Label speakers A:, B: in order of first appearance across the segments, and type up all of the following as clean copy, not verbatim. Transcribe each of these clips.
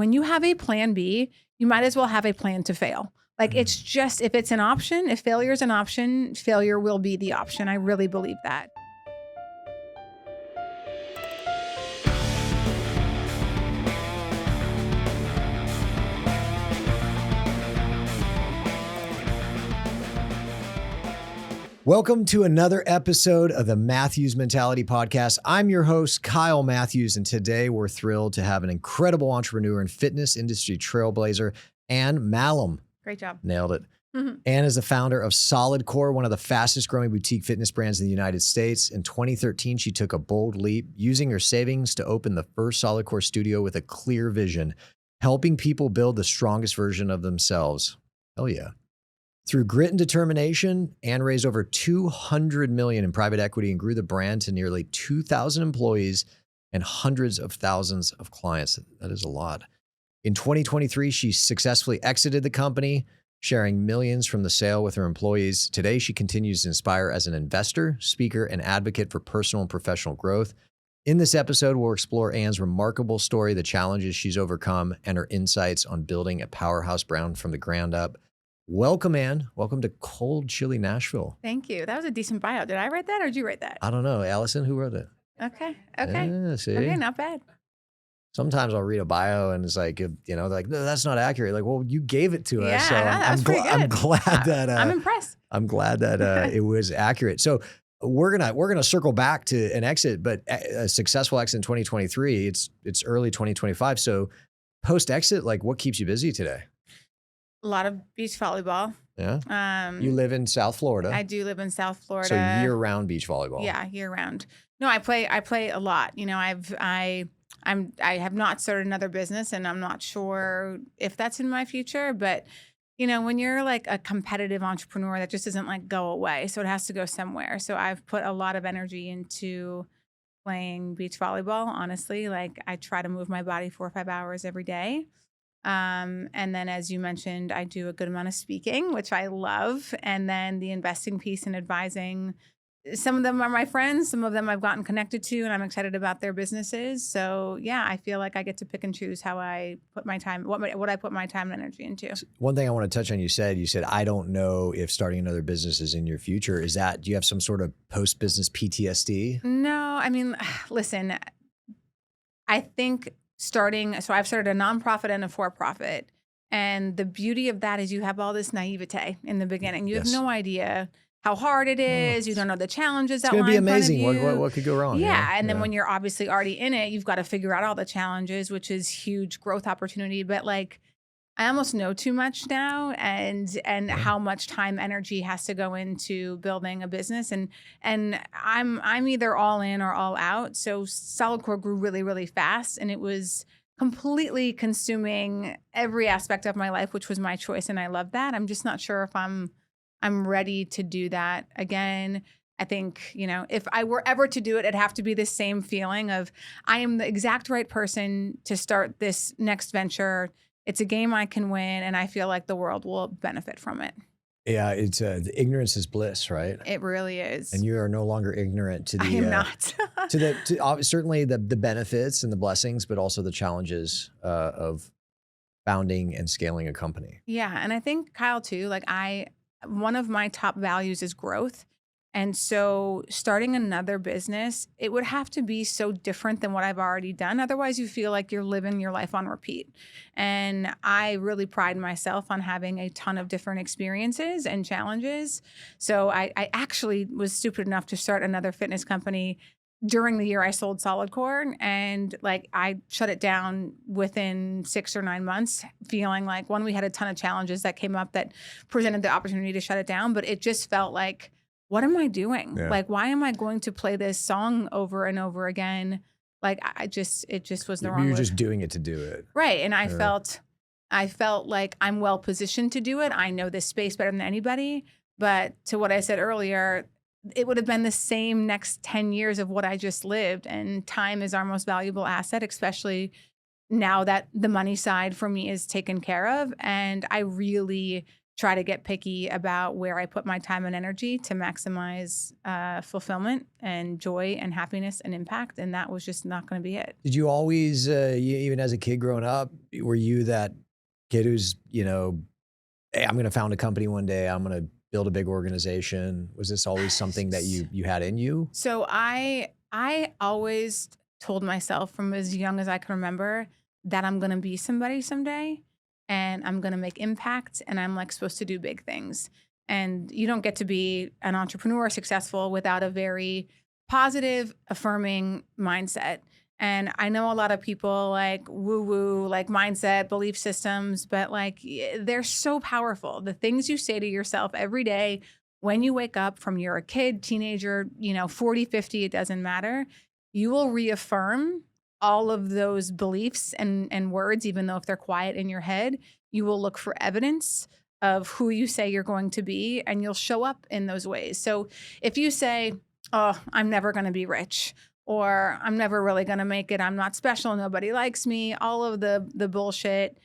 A: when you have a plan B, you might as well have a plan to fail. Like it's just, if it's an option, if failure is an option, failure will be the option. I really believe that.
B: Welcome to another episode of the Matthews Mentality Podcast. I'm your host, Kyle Matthews, and today we're thrilled to have an incredible entrepreneur and fitness industry trailblazer, Anne Mahlum.
A: Great job.
B: Nailed it.
A: Mm-hmm.
B: Anne is the founder of SolidCore, one of the fastest growing boutique fitness brands in the United States. In 2013, she took a bold leap, using her savings to open the first SolidCore studio with a clear vision, helping people build the strongest version of themselves. Hell yeah. Through grit and determination, Anne raised over $200 million in private equity and grew the brand to nearly 2,000 employees and hundreds of thousands of clients. That is a lot. In 2023, she successfully exited the company, sharing millions from the sale with her employees. Today, she continues to inspire as an investor, speaker, and advocate for personal and professional growth. In this episode, we'll explore Anne's remarkable story, the challenges she's overcome, and her insights on building a powerhouse brand from the ground up. Welcome, Anne. Welcome to cold, chilly Nashville.
A: Thank you. That was a decent bio. Did I write that or did you write that?
B: I don't know. Allison, who wrote it?
A: Okay.
B: Yeah, see?
A: Okay, not bad.
B: Sometimes I'll read a bio and it's like, they're like, no, that's not accurate. Like, well, you gave it to us.
A: Yeah,
B: So
A: that's pretty good.
B: I'm glad that
A: I'm impressed.
B: I'm glad that it was accurate. So we're gonna circle back to an exit, but a successful exit in 2023. It's early 2025. So post exit, like, what keeps you busy today?
A: A lot of beach volleyball.
B: Yeah. You live in South Florida.
A: I do live in South Florida.
B: So year-round beach volleyball.
A: Yeah, year-round. No, I play a lot. I have not started another business, and I'm not sure if that's in my future. But when you're like a competitive entrepreneur, that just doesn't like go away. So it has to go somewhere. So I've put a lot of energy into playing beach volleyball. Honestly, like I try to move my body 4 or 5 hours every day. And then, as you mentioned, I do a good amount of speaking, which I love. And then the investing piece and advising. Some of them are my friends. Some of them I've gotten connected to, and I'm excited about their businesses. So yeah, I feel like I get to pick and choose how I put my time, what I put my time and energy into.
B: One thing I want to touch on, you said, I don't know if starting another business is in your future. Do you have some sort of post-business PTSD?
A: No, I mean, listen, I think so I've started a nonprofit and a for-profit. And the beauty of that is you have all this naivete in the beginning. You have no idea how hard it is. You don't know the challenges that lie in front of you. It's going to be amazing.
B: What could go wrong?
A: Yeah. And then when you're obviously already in it, you've got to figure out all the challenges, which is huge growth opportunity. But like, I almost know too much now, and how much time, energy has to go into building a business. And I'm either all in or all out. So SolidCore grew really, really fast, and it was completely consuming every aspect of my life, which was my choice. And I love that. I'm just not sure if I'm ready to do that again. I think, if I were ever to do it, it'd have to be the same feeling of I am the exact right person to start this next venture. It's a game I can win, and I feel like the world will benefit from it.
B: Yeah, it's the ignorance is bliss, right?
A: It really is.
B: And you are no longer ignorant to the.
A: I am not.
B: Certainly the benefits and the blessings, but also the challenges of founding and scaling a company.
A: Yeah, and I think Kyle too. Like one of my top values is growth. And so starting another business, it would have to be so different than what I've already done. Otherwise, you feel like you're living your life on repeat. And I really pride myself on having a ton of different experiences and challenges. So I actually was stupid enough to start another fitness company during the year I sold SolidCore, and like I shut it down within 6 or 9 months, feeling like, one, we had a ton of challenges that came up that presented the opportunity to shut it down, but it just felt like, what am I doing? Yeah. Like, why am I going to play this song over and over again? Like, it just was the wrong.
B: You're just doing it to do it.
A: Right. And I felt like I'm well positioned to do it. I know this space better than anybody. But to what I said earlier, it would have been the same next 10 years of what I just lived. And time is our most valuable asset, especially now that the money side for me is taken care of. And I really try to get picky about where I put my time and energy to maximize fulfillment and joy and happiness and impact. And that was just not going to be it.
B: Did you always, even as a kid growing up, were you that kid who's, hey, I'm going to found a company one day, I'm going to build a big organization? Was this always something that you had in you?
A: So I always told myself from as young as I can remember that I'm going to be somebody someday, and I'm going to make impact, and I'm like supposed to do big things. And you don't get to be an entrepreneur successful without a very positive, affirming mindset. And I know a lot of people like woo-woo, like mindset, belief systems, but like they're so powerful. The things you say to yourself every day when you wake up, from you're a kid, teenager, 40, 50, it doesn't matter. You will reaffirm all of those beliefs and words, even though if they're quiet in your head. You will look for evidence of who you say you're going to be, and you'll show up in those ways. So if you say, oh, I'm never going to be rich, or I'm never really going to make it, I'm not special, nobody likes me, all of the bullshit,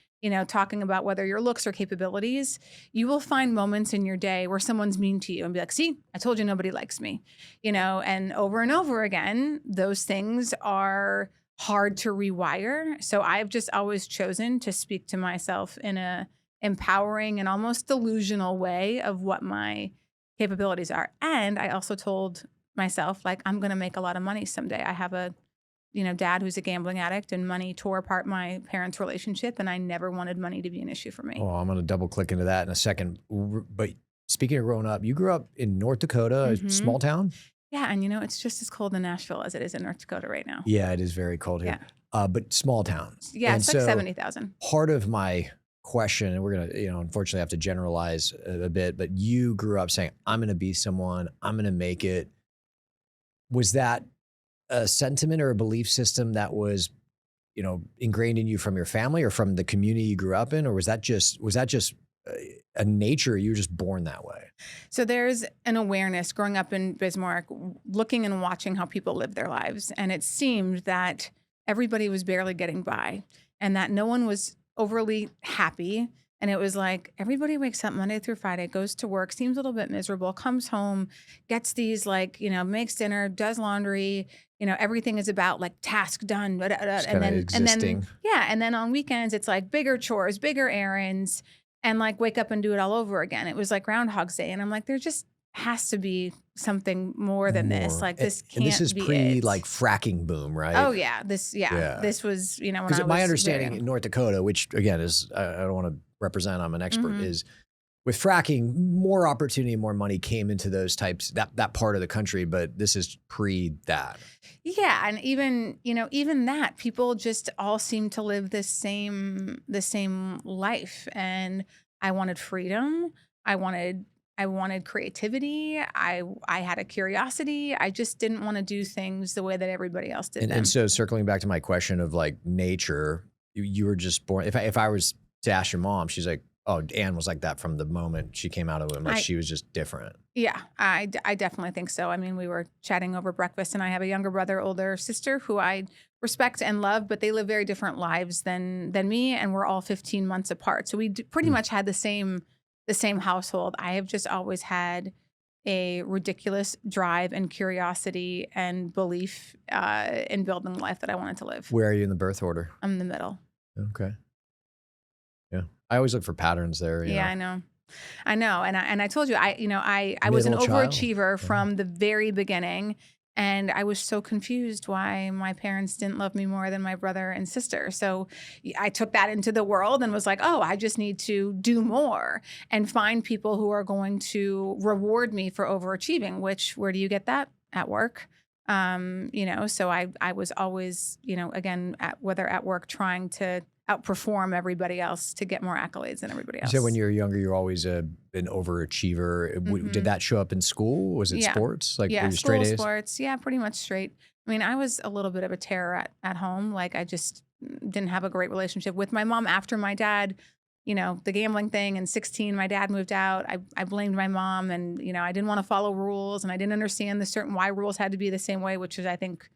A: talking about whether your looks or capabilities, you will find moments in your day where someone's mean to you and be like, see, I told you nobody likes me, and over again, those things are hard to rewire. So I've just always chosen to speak to myself in a empowering and almost delusional way of what my capabilities are. And I also told myself, like, I'm going to make a lot of money someday. I have a, dad who's a gambling addict, and money tore apart my parents' relationship. And I never wanted money to be an issue for me.
B: Oh, I'm going to double click into that in a second. But speaking of growing up, you grew up in North Dakota, a small town?
A: Yeah. And it's just as cold in Nashville as it is in North Dakota right now.
B: Yeah, it is very cold here.
A: Yeah.
B: But small town.
A: Yeah,
B: and
A: it's like 70,000.
B: Part of my question, and we're going to, unfortunately have to generalize a bit, but you grew up saying, I'm going to be someone, I'm going to make it. Was that a sentiment or a belief system that was, ingrained in you from your family or from the community you grew up in? Or was that just a nature? You were just born that way?
A: So there's an awareness growing up in Bismarck, looking and watching how people live their lives. And it seemed that everybody was barely getting by, and that no one was overly happy. And it was like everybody wakes up Monday through Friday, goes to work, seems a little bit miserable, comes home, gets these makes dinner, does laundry, everything is about like task done. And then on weekends, it's like bigger chores, bigger errands, and like wake up and do it all over again. It was like Groundhog's Day. And I'm like, there just has to be something more than this. Like this can't be.
B: And this is like fracking boom, right?
A: Oh yeah. This was, when I was
B: my understanding in North Dakota, which again is, I don't want to represent, I'm an expert, is with fracking, more opportunity, more money came into those types, that part of the country, but this is pre that.
A: Yeah. And even that, people just all seem to live the same life. And I wanted freedom. I wanted creativity. I had a curiosity. I just didn't want to do things the way that everybody else did.
B: And so circling back to my question of like nature, you were just born. If I was to ask your mom, she's like, oh, Anne was like that from the moment she came out of the womb. Like she was just different. Yeah,
A: I definitely think so. I mean, we were chatting over breakfast, and I have a younger brother, older sister who I respect and love, but they live very different lives than me, and we're all 15 months apart. So we pretty much had the same household. I have just always had a ridiculous drive and curiosity and belief in building the life that I wanted to live.
B: Where are you in the birth order?
A: I'm in the middle.
B: Okay. Yeah. I always look for patterns there.
A: Yeah, I know. And I told you, I was an overachiever from the very beginning. And I was so confused why my parents didn't love me more than my brother and sister. So I took that into the world and was like, oh, I just need to do more and find people who are going to reward me for overachieving, where do you get that? At work. So I was always, again, whether at work, trying to outperform everybody else to get more accolades than everybody else.
B: You said when you were younger, you're always an overachiever. Did that show up in school? Was it sports? Like were you straight A's?
A: Sports. Yeah, pretty much straight. I mean, I was a little bit of a terror at home. Like I just didn't have a great relationship with my mom after my dad, the gambling thing. In 16, my dad moved out. I blamed my mom, and, I didn't want to follow rules, and I didn't understand why rules had to be the same way, which is, I think,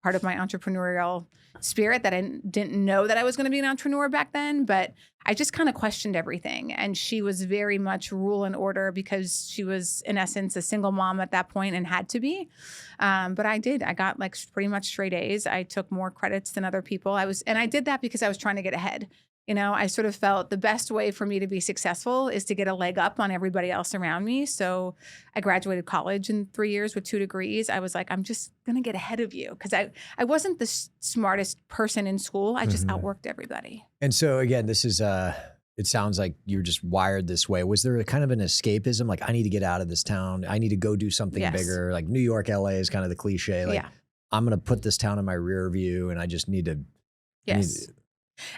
A: part of my entrepreneurial spirit, that I didn't know that I was going to be an entrepreneur back then. But I just kind of questioned everything. And she was very much rule and order because she was, in essence, a single mom at that point and had to be. But I did. I got like pretty much straight A's. I took more credits than other people. And I did that because I was trying to get ahead. I sort of felt the best way for me to be successful is to get a leg up on everybody else around me. So I graduated college in 3 years with 2 degrees. I was like, I'm just going to get ahead of you because I wasn't the smartest person in school. I just outworked everybody.
B: And so again, this is, it sounds like you're just wired this way. Was there a kind of an escapism? Like, I need to get out of this town. I need to go do something bigger. Like New York, LA is kind of the cliche. Like, I'm going to put this town in my rear view and I just need to.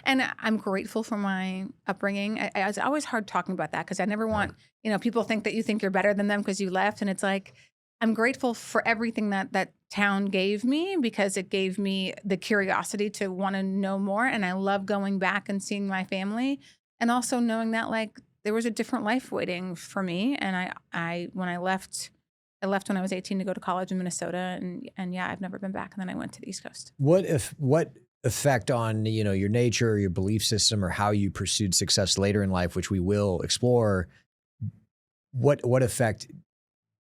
A: And I'm grateful for my upbringing. It's always hard talking about that because I never want, people think that you think you're better than them because you left. And it's like, I'm grateful for everything that town gave me because it gave me the curiosity to want to know more. And I love going back and seeing my family and also knowing that like there was a different life waiting for me. And when I left when I was 18 to go to college in Minnesota. And yeah, I've never been back. And then I went to the East Coast.
B: What effect on, your nature, your belief system, or how you pursued success later in life, which we will explore, what effect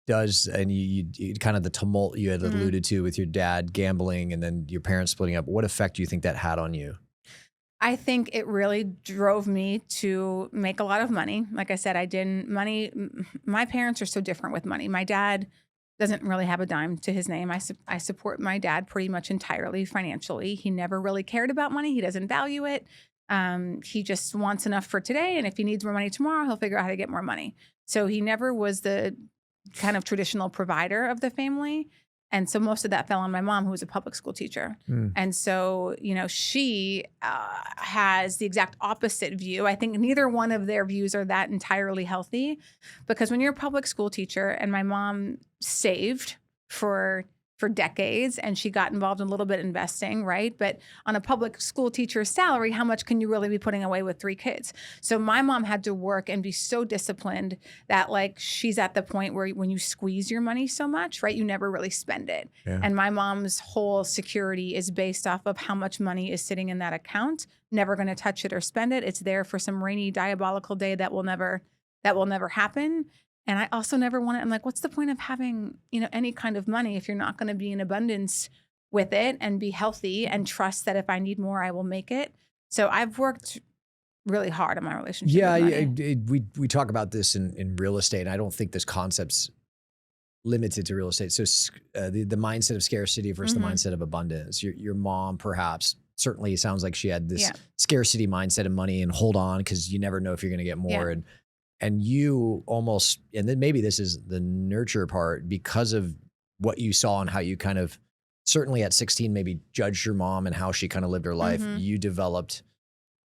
B: does, and you kind of the tumult you had alluded to with your dad gambling and then your parents splitting up, what effect do you think that had on you?
A: I think it really drove me to make a lot of money. Like I said, my parents are so different with money. My dad doesn't really have a dime to his name. I support my dad pretty much entirely financially. He never really cared about money. He doesn't value it. He just wants enough for today. And if he needs more money tomorrow, he'll figure out how to get more money. So he never was the kind of traditional provider of the family. And so most of that fell on my mom, who was a public school teacher. And so, she has the exact opposite view. I think neither one of their views are that entirely healthy because when you're a public school teacher, and my mom saved for decades and she got involved in a little bit investing, right? But on a public school teacher's salary, how much can you really be putting away with 3 kids? So my mom had to work and be so disciplined that like she's at the point where when you squeeze your money so much, right, you never really spend it. Yeah. And my mom's whole security is based off of how much money is sitting in that account, never going to touch it or spend it. It's there for some rainy, diabolical day that will never happen. And I also never want to, I'm like, what's the point of having, any kind of money if you're not going to be in abundance with it and be healthy and trust that if I need more, I will make it. So I've worked really hard on my relationship with money.
B: We talk about this in real estate. And I don't think this concept's limited to real estate. So the mindset of scarcity versus the mindset of abundance. Your mom, perhaps, certainly sounds like she had this scarcity mindset of money and hold on because you never know if you're going to get more. Yeah. And you almost, and then maybe this is the nurture part because of what you saw and how you kind of, certainly at 16, maybe judged your mom and how she kind of lived her life. You developed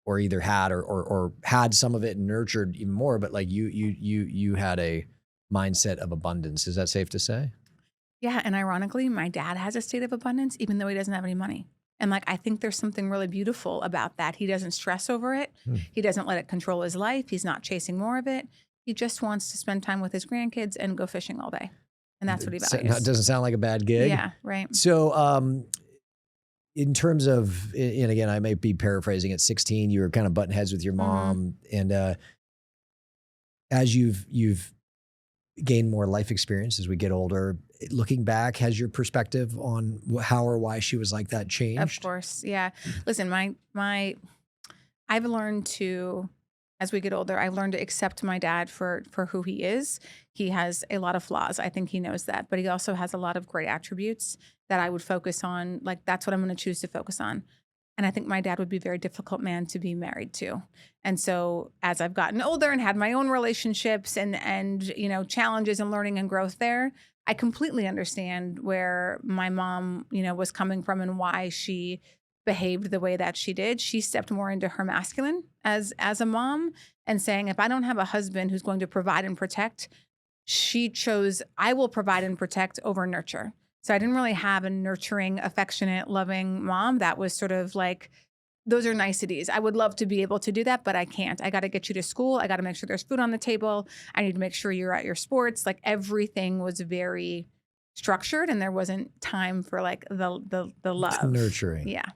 B: or either had or had some of it and nurtured even more, but like you had a mindset of abundance. Is that safe to say?
A: Yeah. And ironically, my dad has a state of abundance, even though he doesn't have any money. And like, I think there's something really beautiful about that. He doesn't stress over it. He doesn't let it control his life. He's not chasing more of it. He just wants to spend time with his grandkids and go fishing all day. And that's what he values.
B: It doesn't sound like a bad gig.
A: Yeah, right.
B: So in terms of, and again, I might be paraphrasing, at 16, you were kind of butting heads with your mom. And as you've gained more life experience as we get older, looking back, has your perspective on how or why she was like that changed?
A: Of course. Yeah. Listen, I've learned to, as we get older, I've learned to accept my dad for who he is. He has a lot of flaws. I think he knows that, but he also has a lot of great attributes that I would focus on. Like, that's what I'm going to choose to focus on. And I think my dad would be a very difficult man to be married to. And so as I've gotten older and had my own relationships and challenges and learning and growth there, I completely understand where my mom, was coming from and why she behaved the way that she did. She stepped more into her masculine as a mom and saying, if I don't have a husband who's going to provide and protect, she chose, I will provide and protect over nurture. So I didn't really have a nurturing, affectionate, loving mom. That was sort of like, those are niceties. I would love to be able to do that, but I can't. I got to get you to school. I got to make sure there's food on the table. I need to make sure you're at your sports. Like, everything was very structured and there wasn't time for like the love.
B: Nurturing.
A: Yeah.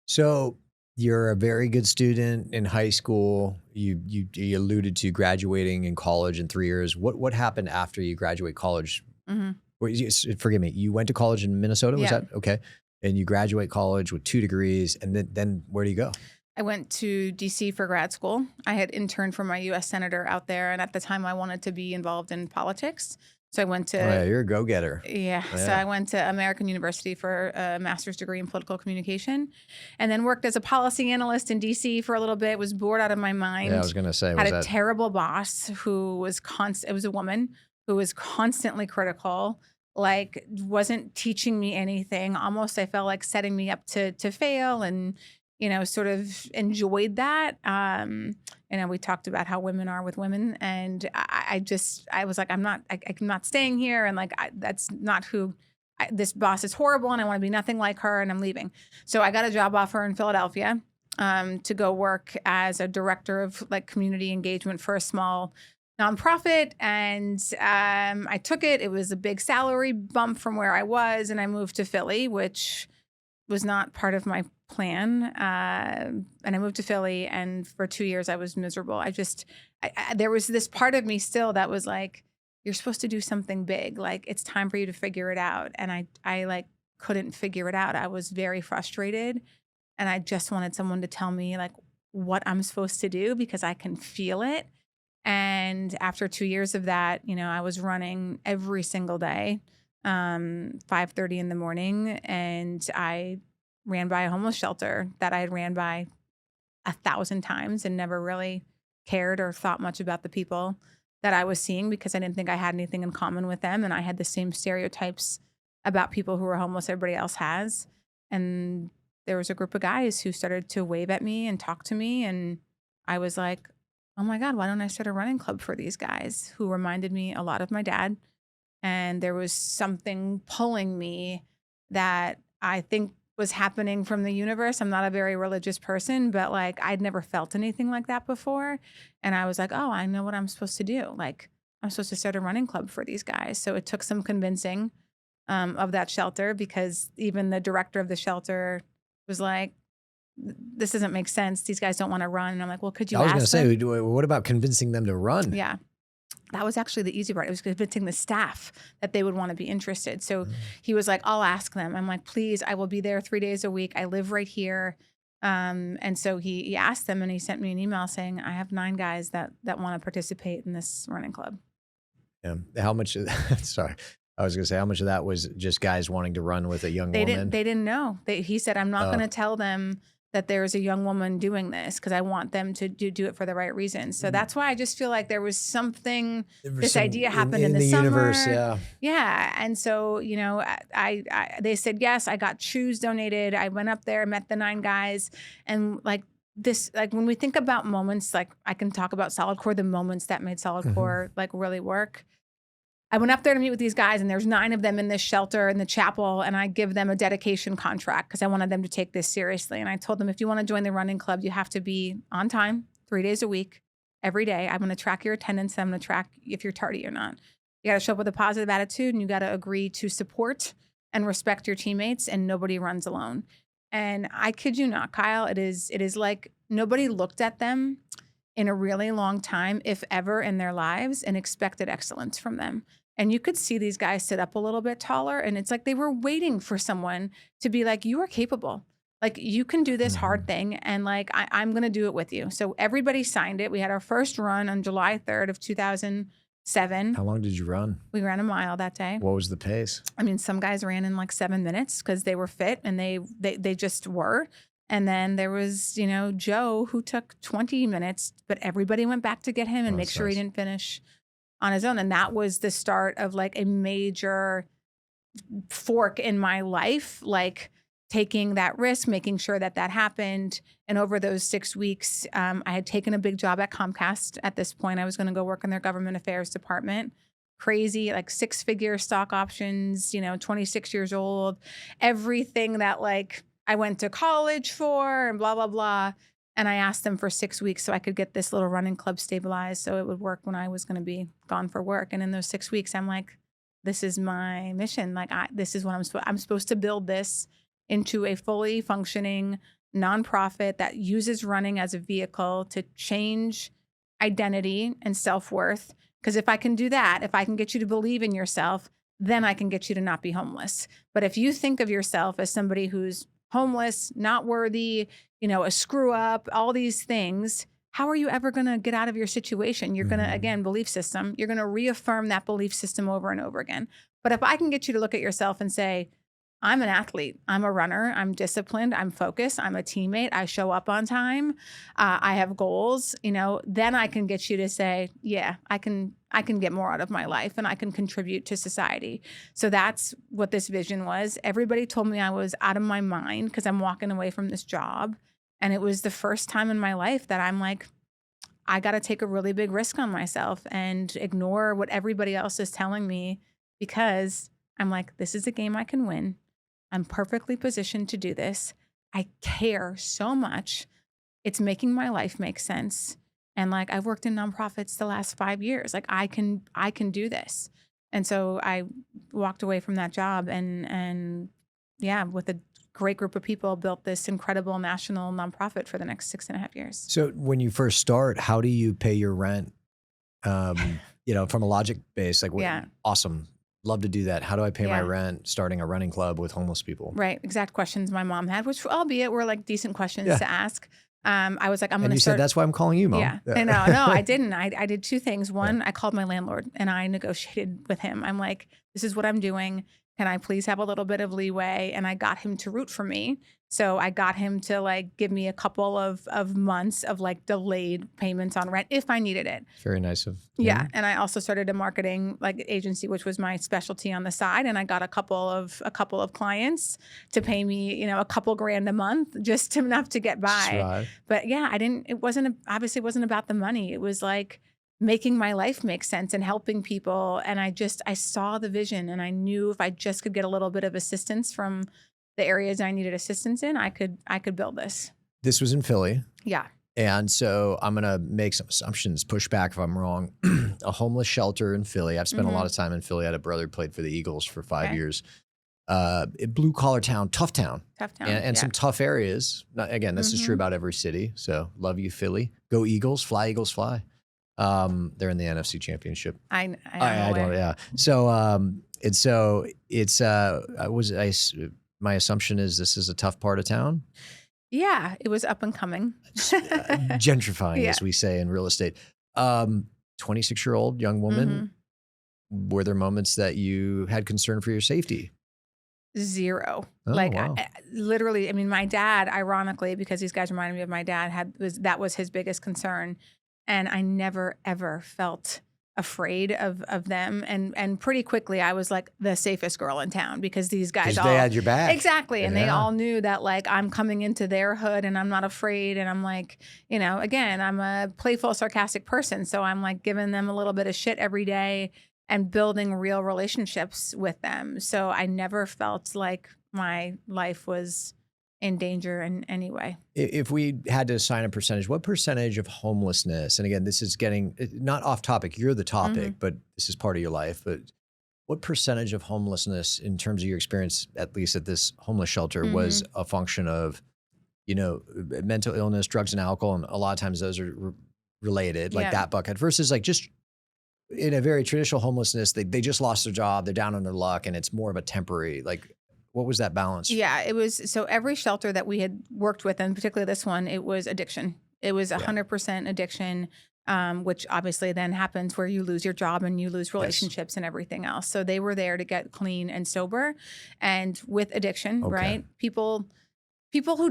B: So You're a very good student in high school. You alluded to graduating in college in 3 years. What happened after you graduate college?
A: Hmm.
B: Forgive me. You went to college in Minnesota. Was
A: Yeah.
B: that okay? And you graduate college with 2 degrees, and then where do you go?
A: I went to DC for grad school. I had interned for my US senator out there. And at the time, I wanted to be involved in politics. So I went
B: Oh yeah,
A: to,
B: you're a go-getter.
A: yeah. So
B: Yeah.
A: I went to American University for a master's degree in political communication and then worked as a policy analyst in DC for a little bit, was bored out of my
B: Yeah, I was
A: mind,
B: gonna say,
A: had
B: was
A: a
B: that
A: terrible boss who was it was a woman who was constantly critical, like wasn't teaching me anything. Almost I felt like setting me up to fail and sort of enjoyed that. We talked about how women are with women, and I was like, I'm not staying here, and like that's not who. This boss is horrible, and I want to be nothing like her, and I'm leaving. So I got a job offer in Philadelphia to go work as a director of like community engagement for a small nonprofit, and I took it. It was a big salary bump from where I was, and I moved to Philly, which was not part of my plan. And I moved to Philly, and for 2 years I was miserable. There was this part of me still that was like, you're supposed to do something big. Like it's time for you to figure it out. And I like couldn't figure it out. I was very frustrated, and I just wanted someone to tell me like what I'm supposed to do because I can feel it. And after 2 years of that, I was running every single day, 5:30 in the morning, and I ran by a homeless shelter that I had ran by 1,000 times and never really cared or thought much about the people that I was seeing because I didn't think I had anything in common with them, and I had the same stereotypes about people who are homeless everybody else has. And there was a group of guys who started to wave at me and talk to me, and I was like, oh my God, why don't I start a running club for these guys who reminded me a lot of my dad? And there was something pulling me that I think was happening from the universe. I'm not a very religious person, but like I'd never felt anything like that before. And I was like, oh, I know what I'm supposed to do. Like I'm supposed to start a running club for these guys. So it took some convincing of that shelter, because even the director of the shelter was like, this doesn't make sense. These guys don't want to run. And I'm like, well, could you
B: I was gonna
A: ask them?
B: say, what about convincing them to run?
A: Yeah. That was actually the easy part. It was convincing the staff that they would want to be interested. So he was like, I'll ask them. I'm like, please, I will be there 3 days a week. I live right here. And so he asked them, and he sent me an email saying, I have 9 guys that want to participate in this running club.
B: Yeah. How much of that, sorry. I was gonna say, how much of that was just guys wanting to run with a young woman?
A: They didn't know. He said, I'm not going to tell them that there's a young woman doing this because I want them to do it for the right reasons. So that's why I just feel like there was something, this idea happened in the summer.
B: Universe, yeah.
A: Yeah. And so, they said yes. I got shoes donated. I went up there, met the 9 guys, and like this, like when we think about moments, like I can talk about SolidCore, the moments that made SolidCore like really work. I went up there to meet with these guys, and there's 9 of them in this shelter in the chapel, and I give them a dedication contract because I wanted them to take this seriously. And I told them, if you want to join the running club, you have to be on time 3 days a week, every day. I'm going to track your attendance. I'm going to track if you're tardy or not. You got to show up with a positive attitude, and you got to agree to support and respect your teammates, and nobody runs alone. And I kid you not, Kyle, it is like nobody looked at them in a really long time, if ever in their lives, and expected excellence from them. And you could see these guys sit up a little bit taller, and it's like they were waiting for someone to be like, you are capable. Like you can do this hard thing, and like I'm going to do it with you. So everybody signed it. We had our first run on July 3rd of 2007.
B: How long did you run?
A: We ran a mile that day.
B: What was the pace?
A: I mean, some guys ran in like 7 minutes because they were fit, and they just were. And then there was, Joe, who took 20 minutes, but everybody went back to get him and make sure he didn't finish on his own. And that was the start of like a major fork in my life, like taking that risk, making sure that happened. And over those 6 weeks, I had taken a big job at Comcast. At this point, I was going to go work in their government affairs department. Crazy, like 6-figure stock options, 26 years old, everything that like I went to college for and blah, blah, blah. And I asked them for 6 weeks so I could get this little running club stabilized so it would work when I was going to be gone for work. And in those 6 weeks, I'm like, this is my mission. Like, this is what I'm supposed to build this into a fully functioning nonprofit that uses running as a vehicle to change identity and self-worth. Because if I can do that, if I can get you to believe in yourself, then I can get you to not be homeless. But if you think of yourself as somebody who's homeless, not worthy, a screw up, all these things, how are you ever going to get out of your situation? You're going to, again, belief system, you're going to reaffirm that belief system over and over again. But if I can get you to look at yourself and say, I'm an athlete, I'm a runner, I'm disciplined, I'm focused, I'm a teammate, I show up on time, I have goals, then I can get you to say, yeah, I can get more out of my life and I can contribute to society. So that's what this vision was. Everybody told me I was out of my mind because I'm walking away from this job. And it was the first time in my life that I'm like, I got to take a really big risk on myself and ignore what everybody else is telling me, because I'm like, this is a game I can win. I'm perfectly positioned to do this. I care so much. It's making my life make sense. And like, I've worked in nonprofits the last 5 years. Like I can do this. And so I walked away from that job and yeah, with a great group of people, built this incredible national nonprofit for the next 6.5 years.
B: So when you first start, how do you pay your rent? From a logic base, like,
A: Yeah.
B: Awesome. Love to do that. How do I pay my
A: Yeah.
B: rent starting a running club with homeless people?
A: Right. Exact questions my mom had, which albeit were like decent questions to ask. I was like, I'm going to
B: start. Said, that's why I'm calling you, Mom.
A: Yeah. No, I didn't. I did two things. One, I called my landlord and I negotiated with him. I'm like, this is what I'm doing. Can I please have a little bit of leeway? And I got him to root for me. So I got him to like give me a couple of months of like delayed payments on rent if I needed it.
B: Very nice of him.
A: Yeah. And I also started a marketing like agency, which was my specialty on the side. And I got a couple of clients to pay me, a couple grand a month, just enough to get by.
B: Strive.
A: But yeah, obviously it wasn't about the money. It was like making my life make sense and helping people. And I saw the vision and I knew if I just could get a little bit of assistance from the areas I needed assistance in, I could build this.
B: This was in Philly.
A: Yeah.
B: And so I'm going to make some assumptions, push back if I'm wrong. A homeless shelter in Philly. I've spent a lot of time in Philly. I had a brother who played for the Eagles for 5 years. Blue collar town, tough town. And some tough areas. Again, this is true about every city. So love you, Philly. Go Eagles, fly Eagles, fly. They're in the NFC Championship.
A: I
B: don't. Yeah. So my assumption is this is a tough part of town.
A: Yeah, it was up and coming.
B: Gentrifying, as we say in real estate. 26-year-old young woman. Were there moments that you had concern for your safety?
A: Zero.
B: Oh, wow.
A: Literally, my dad, ironically, because these guys reminded me of my dad, that was his biggest concern. And I never, ever felt afraid of them. And pretty quickly, I was like the safest girl in town because these guys
B: they had your back.
A: Exactly. And they all knew that like I'm coming into their hood and I'm not afraid. And I'm like, again, I'm a playful, sarcastic person. So I'm like giving them a little bit of shit every day and building real relationships with them. So I never felt like my life was in danger in any way.
B: If we had to assign a percentage, what percentage of homelessness, and again, this is getting not off topic, you're the topic, but this is part of your life, but what percentage of homelessness in terms of your experience, at least at this homeless shelter, was a function of, mental illness, drugs and alcohol, and a lot of times those are related, like that bucket, versus like just in a very traditional homelessness, they just lost their job, they're down on their luck, and it's more of a temporary, like, what was that balance?
A: Yeah, it was. So every shelter that we had worked with, and particularly this one, it was addiction. It was 100% addiction, which obviously then happens where you lose your job and you lose relationships and everything else. So they were there to get clean and sober. And with addiction, right? People who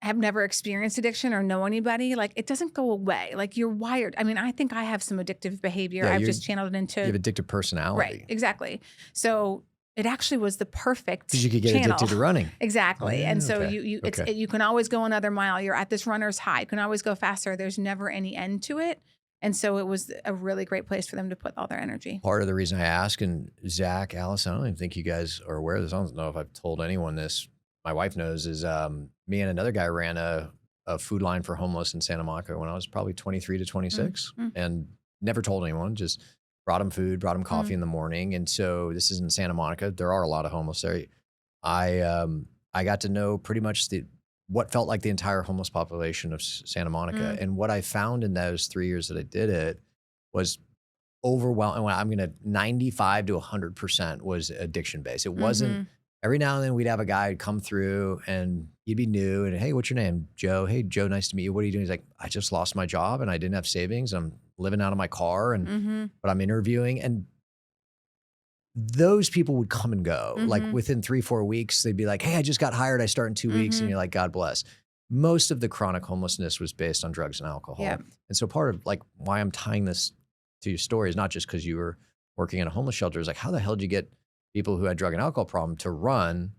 A: have never experienced addiction or know anybody, like it doesn't go away. Like you're wired. I think I have some addictive behavior. I've just channeled it into.
B: You have addictive personality.
A: Right, exactly. So it actually was the perfect
B: because you could get addicted to running.
A: Exactly. And so you can always go another mile. You're at this runner's high. You can always go faster. There's never any end to it. And so it was a really great place for them to put all their energy.
B: Part of the reason I ask, and Zach, Alice, I don't even think you guys are aware of this. I don't know if I've told anyone this. My wife knows is me and another guy ran a food line for homeless in Santa Monica when I was probably 23 to 26 and never told anyone, just brought him food, brought him coffee in the morning. And so this is in Santa Monica. There are a lot of homeless there. I got to know pretty much the what felt like the entire homeless population of Santa Monica. And what I found in those 3 years that I did it was overwhelming. I'm going to 95 to 100% was addiction based. It wasn't, every now and then we'd have a guy come through and he'd be new and, hey, what's your name? Joe. Hey, Joe, nice to meet you. What are you doing? He's like, I just lost my job and I didn't have savings. I'm living out of my car but I'm interviewing. And those people would come and go. Like within 3-4 weeks, they'd be like, hey, I just got hired. I start in 2 weeks. And you're like, God bless. Most of the chronic homelessness was based on drugs and alcohol.
A: Yeah.
B: And so part of like why I'm tying this to your story is not just because you were working in a homeless shelter. It's like, how the hell did you get people who had drug and alcohol problem to run?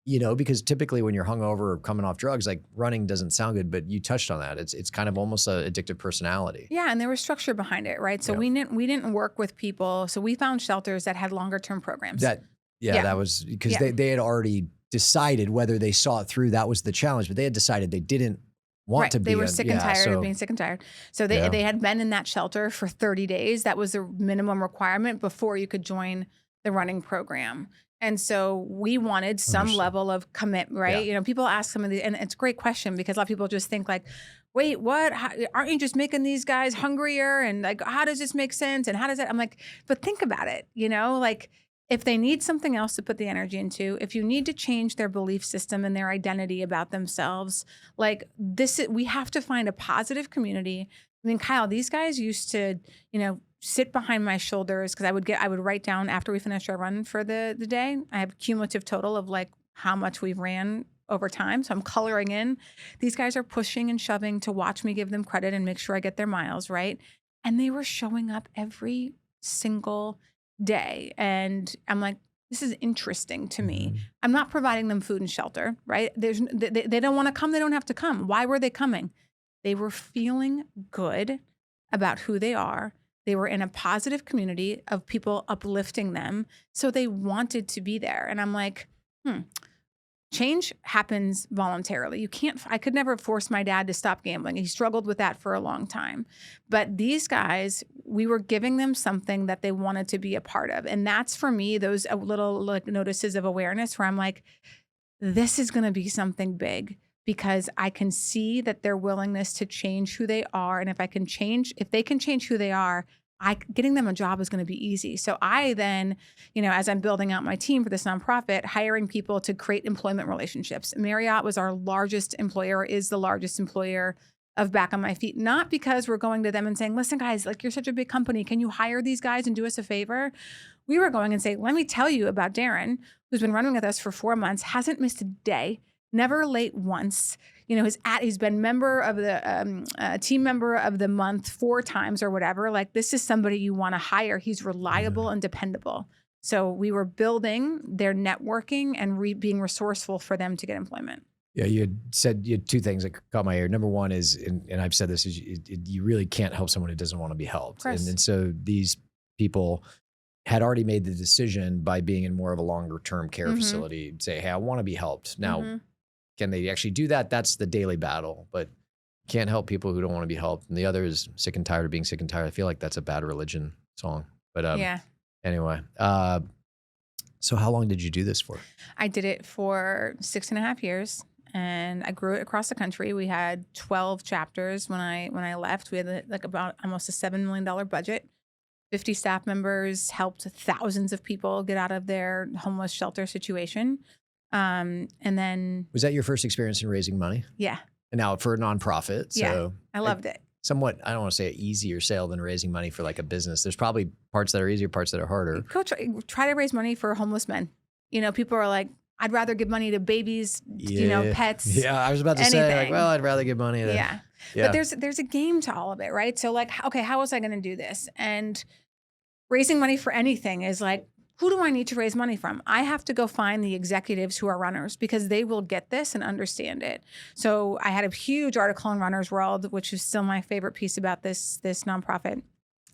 B: You know, because typically when you're hungover or coming off drugs, like running doesn't sound good, but you touched on that. It's kind of almost an addictive personality.
A: Yeah, and there was structure behind it, right? So we didn't work with people. So we found shelters that had longer term programs.
B: That was because they had already decided whether they saw it through. That was the challenge, but they had decided they didn't want to be.
A: They were sick and tired of being sick and tired. So they had been in that shelter for 30 days. That was the minimum requirement before you could join the running program. And so we wanted some level of commitment, right? You know, people ask some of the, and it's a great question because a lot of people just think like, wait, what? Aren't you just making these guys hungrier? And like, how does this make sense? And how does that? I'm like, but think about it, you know, like if they need something else to put the energy into, if you need to change their belief system and their identity about themselves, like we have to find a positive community. I mean, Kyle, these guys used to, you know, sit behind my shoulders because I would write down after we finished our run for the day. I have a cumulative total of like how much we've ran over time. So I'm coloring in. These guys are pushing and shoving to watch me give them credit and make sure I get their miles, right? And they were showing up every single day. And I'm like, this is interesting to me. I'm not providing them food and shelter, right? They don't want to come. They don't have to come. Why were they coming? They were feeling good about who they are. They were in a positive community of people uplifting them. So they wanted to be there. And I'm like, change happens voluntarily. I could never force my dad to stop gambling. He struggled with that for a long time. But these guys, we were giving them something that they wanted to be a part of. And that's for me, those little like notices of awareness where I'm like, this is going to be something big. Because I can see that their willingness to change who they are. And if they can change who they are, getting them a job is going to be easy. So I then, you know, as I'm building out my team for this nonprofit, hiring people to create employment relationships. Marriott was our largest employer, is the largest employer of Back on My Feet. Not because we're going to them and saying, listen, guys, like you're such a big company. Can you hire these guys and do us a favor? We were going and say, let me tell you about Darren, who's been running with us for 4 months, hasn't missed a day. Never late once. You know, he's been member of the team member of the month 4 times or whatever. Like this is somebody you want to hire. He's reliable and dependable. So we were building their networking and being resourceful for them to get employment.
B: Yeah, you had 2 things that caught my ear. Number one is, and I've said this, is you really can't help someone who doesn't want to be helped. And so these people had already made the decision by being in more of a longer term care facility, say, hey, I want to be helped. Now, can they actually do that? That's the daily battle, but can't help people who don't want to be helped. And the other is sick and tired of being sick and tired. I feel like that's a Bad Religion song. But anyway, so how long did you do this for?
A: I did it for 6.5 years. And I grew it across the country. We had 12 chapters when I left. We had like about almost a $7 million budget. 50 staff members, helped thousands of people get out of their homeless shelter situation. And then...
B: Was that your first experience in raising money?
A: Yeah.
B: And now for a nonprofit. So
A: I loved it.
B: Somewhat, I don't want to say an easier sale than raising money for like a business. There's probably parts that are easier, parts that are harder.
A: Try to raise money for homeless men. You know, people are like, I'd rather give money to babies, you know, pets.
B: Yeah, I was about to say, like, well, I'd rather give money to...
A: Yeah. But there's a game to all of it, right? So like, okay, how was I going to do this? And raising money for anything is like, who do I need to raise money from? I have to go find the executives who are runners because they will get this and understand it. So I had a huge article in Runner's World, which is still my favorite piece about this nonprofit.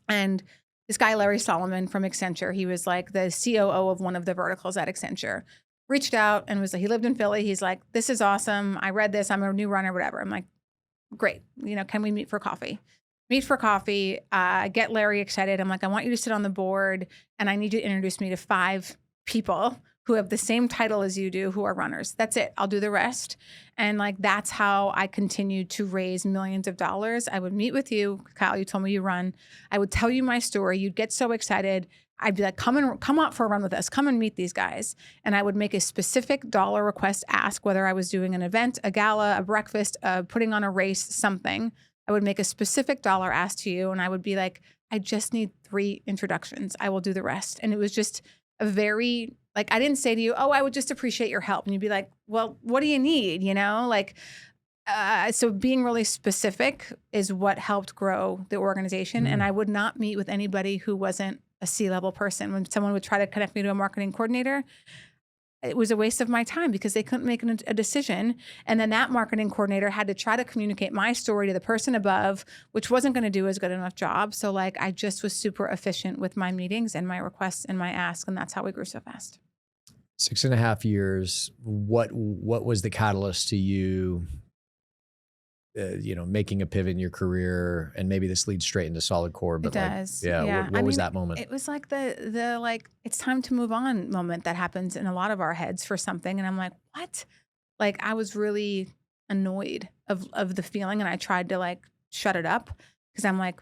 A: And this guy, Larry Solomon from Accenture, he was like the COO of one of the verticals at Accenture, reached out and was like, he lived in Philly. He's like, this is awesome. I read this. I'm a new runner, whatever. I'm like, great. You know, can we meet for coffee? Meet for coffee. Get Larry excited. I'm like, I want you to sit on the board and I need you to introduce me to 5 people who have the same title as you do, who are runners. That's it. I'll do the rest. And like, that's how I continued to raise millions of dollars. I would meet with you, Kyle, you told me you run. I would tell you my story. You'd get so excited. I'd be like, come out for a run with us. Come and meet these guys. And I would make a specific dollar request ask, whether I was doing an event, a gala, a breakfast, putting on a race, something. I would make a specific dollar ask to you. And I would be like, I just need 3 introductions. I will do the rest. And it was just a very, like, I didn't say to you, oh, I would just appreciate your help. And you'd be like, well, what do you need? You know, like, so being really specific is what helped grow the organization. And I would not meet with anybody who wasn't a C-level person. When someone would try to connect me to a marketing coordinator, it was a waste of my time because they couldn't make a decision. And then that marketing coordinator had to try to communicate my story to the person above, which wasn't going to do as good enough job. So like, I just was super efficient with my meetings and my requests and my asks. And that's how we grew so fast.
B: 6.5 years. What was the catalyst to you, making a pivot in your career? And maybe this leads straight into SolidCore, but
A: it does.
B: What was that moment?
A: It was like the like, it's time to move on moment that happens in a lot of our heads for something. And I'm like, what? Like, I was really annoyed of the feeling. And I tried to like shut it up because I'm like,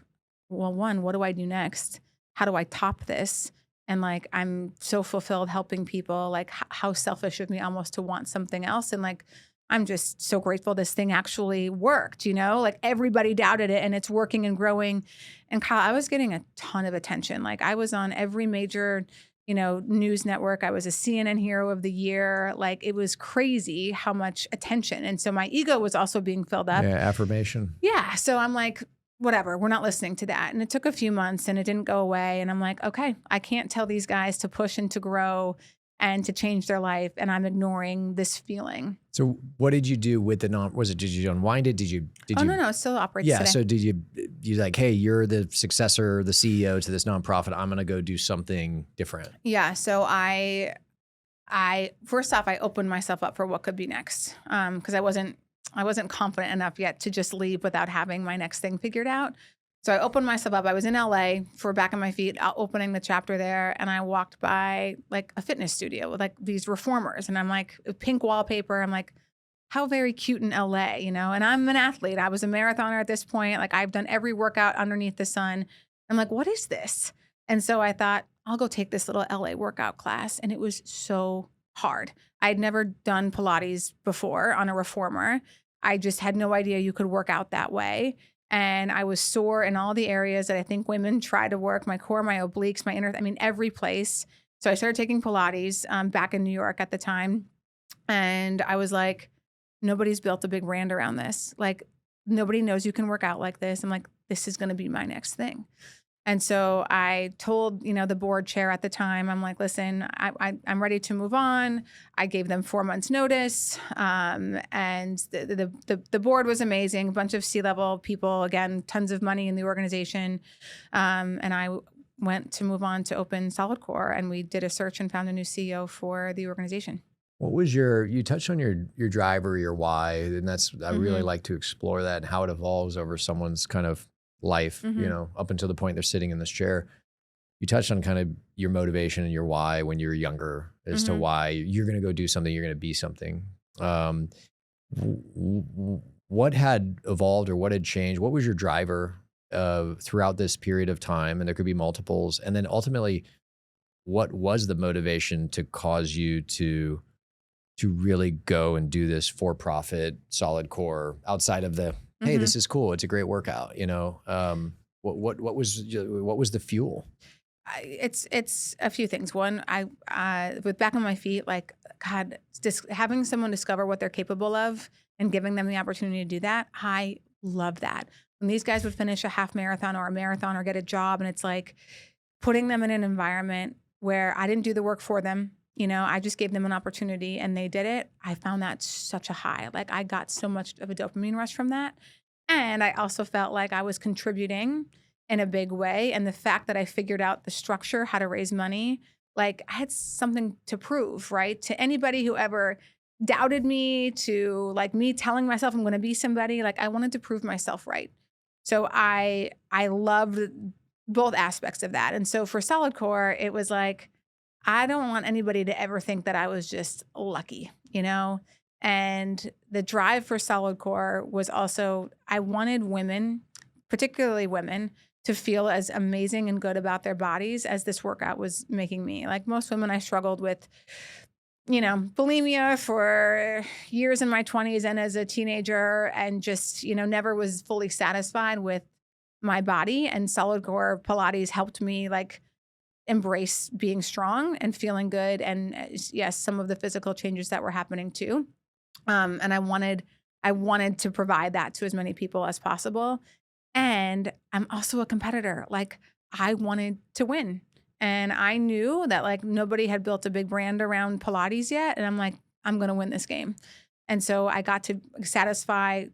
A: well, one, what do I do next? How do I top this? And like, I'm so fulfilled helping people. Like, how selfish of me almost to want something else. And like, I'm just so grateful this thing actually worked, like everybody doubted it and it's working and growing. And Kyle, I was getting a ton of attention. Like, I was on every major, news network. I was a CNN Hero of the Year. Like, it was crazy how much attention. And so my ego was also being filled up.
B: Yeah, affirmation.
A: Yeah. So I'm like, whatever, we're not listening to that. And it took a few months and it didn't go away. And I'm like, okay, I can't tell these guys to push and to grow and to change their life. And I'm ignoring this feeling.
B: So what did you do with did you unwind it? Did you?
A: No, it still operates today.
B: So did you like, hey, you're the successor, the CEO to this nonprofit. I'm going to go do something different.
A: Yeah. So I first off, I opened myself up for what could be next. Cause I wasn't confident enough yet to just leave without having my next thing figured out. So I opened myself up. I was in LA for Back on My Feet, opening the chapter there. And I walked by like a fitness studio with like these reformers. And I'm like, pink wallpaper. I'm like, how very cute in LA, and I'm an athlete. I was a marathoner at this point. Like, I've done every workout underneath the sun. I'm like, what is this? And so I thought, I'll go take this little LA workout class. And it was so hard. I'd never done Pilates before on a reformer. I just had no idea you could work out that way. And I was sore in all the areas that I think women try to work, my core, my obliques, every place. So I started taking Pilates back in New York at the time. And I was like, nobody's built a big brand around this. Like, nobody knows you can work out like this. I'm like, this is going to be my next thing. And so I told, the board chair at the time, I'm like, listen, I'm ready to move on. I gave them 4 months notice. And the board was amazing. A bunch of C-level people, again, tons of money in the organization. And I went to move on to open SolidCore, and we did a search and found a new CEO for the organization.
B: What was you touched on your driver, your why, and I really like to explore that and how it evolves over someone's kind of life, up until the point they're sitting in this chair. You touched on kind of your motivation and your why when you were younger as to why you're going to go do something, you're going to be something. What had evolved or what had changed? What was your driver throughout this period of time? And there could be multiples. And then ultimately, what was the motivation to cause you to really go and do this for-profit SolidCore outside of the, hey, this is cool, it's a great workout, what was the fuel?
A: It's a few things. One, I with Back on My Feet, like, God, just having someone discover what they're capable of and giving them the opportunity to do that, I love that. When these guys would finish a half marathon or a marathon or get a job, and it's like putting them in an environment where I didn't do the work for them. I just gave them an opportunity and they did it. I found that such a high. Like, I got so much of a dopamine rush from that. And I also felt like I was contributing in a big way. And the fact that I figured out the structure, how to raise money, like, I had something to prove, right? To anybody who ever doubted me, to like me telling myself I'm going to be somebody, like, I wanted to prove myself right. So I loved both aspects of that. And so for SolidCore, it was like, I don't want anybody to ever think that I was just lucky, And the drive for SolidCore was also, I wanted women, particularly women, to feel as amazing and good about their bodies as this workout was making me. Like most women, I struggled with, bulimia for years in my 20s and as a teenager, and just, never was fully satisfied with my body. And SolidCore Pilates helped me like embrace being strong and feeling good. And yes, some of the physical changes that were happening too. And I wanted to provide that to as many people as possible. And I'm also a competitor. Like I wanted to win. And I knew that like nobody had built a big brand around Pilates yet. And I'm like, I'm going to win this game. And so I got to satisfy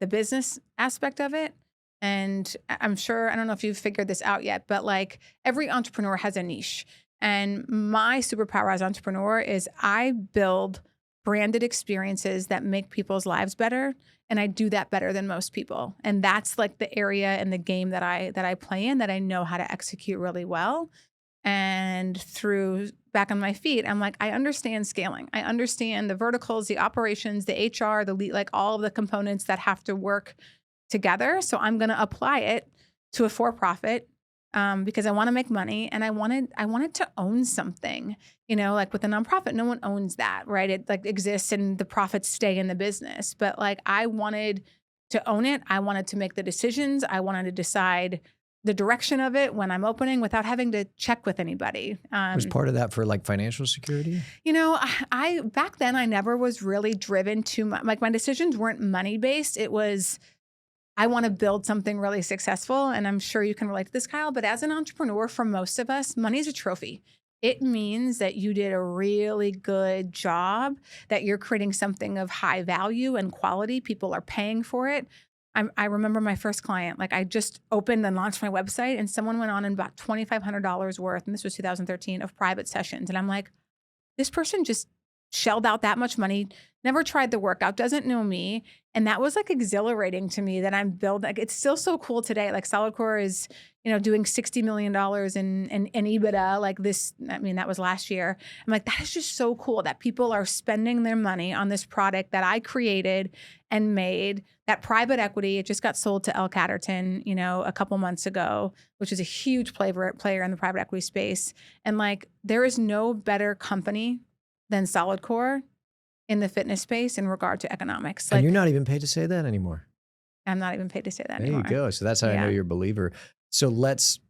A: the business aspect of it. And I'm sure, I don't know if you've figured this out yet, but like every entrepreneur has a niche. And my superpower as an entrepreneur is I build branded experiences that make people's lives better. And I do that better than most people. And that's like the area and the game that I play in, that I know how to execute really well. And through Back on My Feet, I'm like, I understand scaling. I understand the verticals, the operations, the HR, the lead, like all of the components that have to work together. So I'm going to apply it to a for-profit because I want to make money, and I wanted to own something. Like with a nonprofit, no one owns that, right? It like exists and the profits stay in the business. But like I wanted to own it. I wanted to make the decisions. I wanted to decide the direction of it when I'm opening without having to check with anybody.
B: Was part of that for like financial security?
A: I back then I never was really driven too much. Like my decisions weren't money based. It was, I want to build something really successful. And I'm sure you can relate to this, Kyle, but as an entrepreneur, for most of us, money is a trophy. It means that you did a really good job, that you're creating something of high value and quality. People are paying for it. I remember my first client, like I just opened and launched my website and someone went on and bought $2,500 worth, and this was 2013, of private sessions. And I'm like, this person just shelled out that much money, never tried the workout, doesn't know me. And that was like exhilarating to me that I'm building. Like, it's still so cool today. Like SolidCore is, doing $60 million in EBITDA like this. I mean, that was last year. I'm like, that is just so cool that people are spending their money on this product that I created and made. That private equity, it just got sold to L Catterton, a couple months ago, which is a huge player in the private equity space. And like, there is no better company than SolidCore in the fitness space in regard to economics. Like,
B: and you're not even paid to say that anymore.
A: I'm not even paid to say that
B: there
A: anymore.
B: There you go. So that's how I know you're a believer. So let's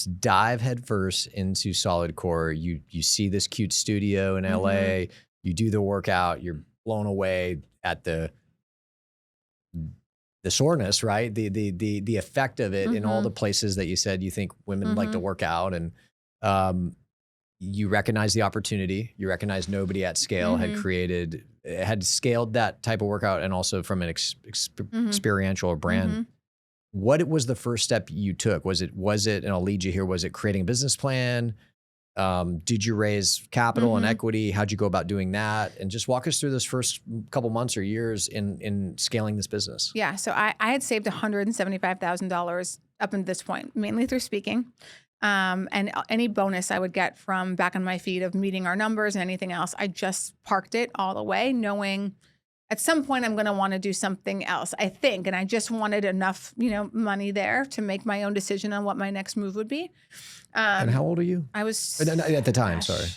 B: dive headfirst into SolidCore. You see this cute studio in LA. You do the workout. You're blown away at the soreness, right? The effect of it in all the places that you said you think women like to work out, and you recognize the opportunity. You recognize nobody at scale had scaled that type of workout, and also from an experiential or brand. What was the first step you took? Was it, and I'll lead you here, was it creating a business plan? Did you raise capital and equity? How'd you go about doing that? And just walk us through those first couple months or years in scaling this business.
A: Yeah. So I had saved $175,000 up until this point, mainly through speaking. And any bonus I would get from Back on My Feet of meeting our numbers and anything else, I just parked it all away, knowing at some point I'm going to want to do something else, I think. And I just wanted enough, money there to make my own decision on what my next move would be.
B: And how old are you?
A: I was
B: at the time. Sorry.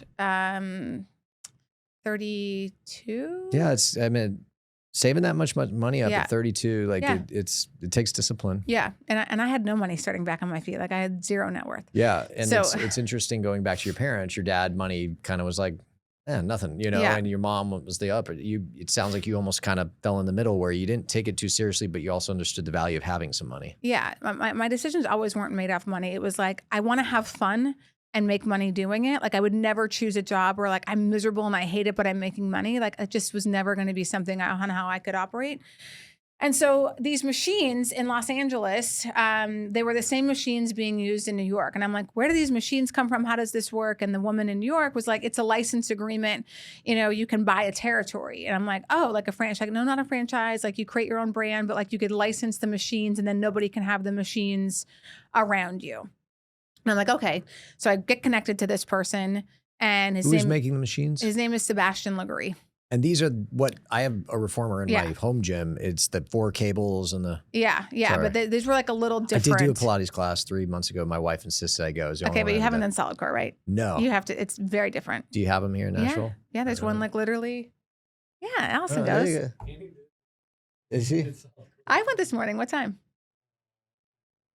A: 32.
B: Yeah. Saving that much money up at 32, like it takes discipline.
A: Yeah. And I had no money starting Back on My Feet. Like I had zero net worth.
B: Yeah. And so, it's interesting going back to your parents. Your dad money kind of was like, nothing, and your mom was the upper. It sounds like you almost kind of fell in the middle, where you didn't take it too seriously, but you also understood the value of having some money.
A: Yeah. My decisions always weren't made off money. It was like, I want to have fun and make money doing it. Like I would never choose a job where like I'm miserable and I hate it, but I'm making money. Like it just was never going to be something on how I could operate. And so these machines in Los Angeles, they were the same machines being used in New York. And I'm like, where do these machines come from? How does this work? And the woman in New York was like, it's a license agreement. You can buy a territory. And I'm like, oh, like a franchise? Like, no, not a franchise. Like you create your own brand, but like you could license the machines and then nobody can have the machines around you. And I'm like, okay. So I get connected to this person. And
B: Who is making the machines?
A: His name is Sebastian Laguerre.
B: And these are what I have a reformer in my home gym. It's the 4 cables and the.
A: Yeah. But these were like a little different.
B: I did do a Pilates class 3 months ago. My wife insisted I go.
A: Okay, but you haven't done SolidCore, right?
B: No.
A: You have to. It's very different.
B: Do you have them here in Nashville?
A: Yeah, there's one like literally. Yeah, Allison goes.
B: Is she?
A: I went this morning. What time?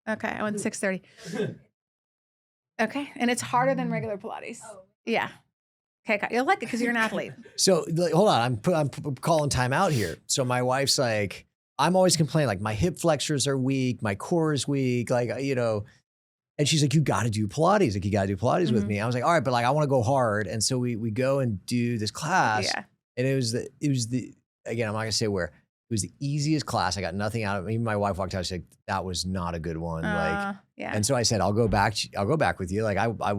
A: Okay, I went 6:30. Okay, and it's harder than regular Pilates. Yeah. Okay, you'll like it because you're an athlete.
B: So hold on, I'm calling time out here. So my wife's like, I'm always complaining, like my hip flexors are weak, my core is weak, like, you know, and she's like, you got to do Pilates. Like, you got to do Pilates with me. I was like, all right, but like, I want to go hard. And so we go and do this class.
A: Yeah.
B: And it was the, again, I'm not gonna say where, it was the easiest class. I got nothing out of it. Even my wife walked out, she's like, that was not a good one. Like,
A: yeah.
B: And so I said, I'll go back with you. Like, I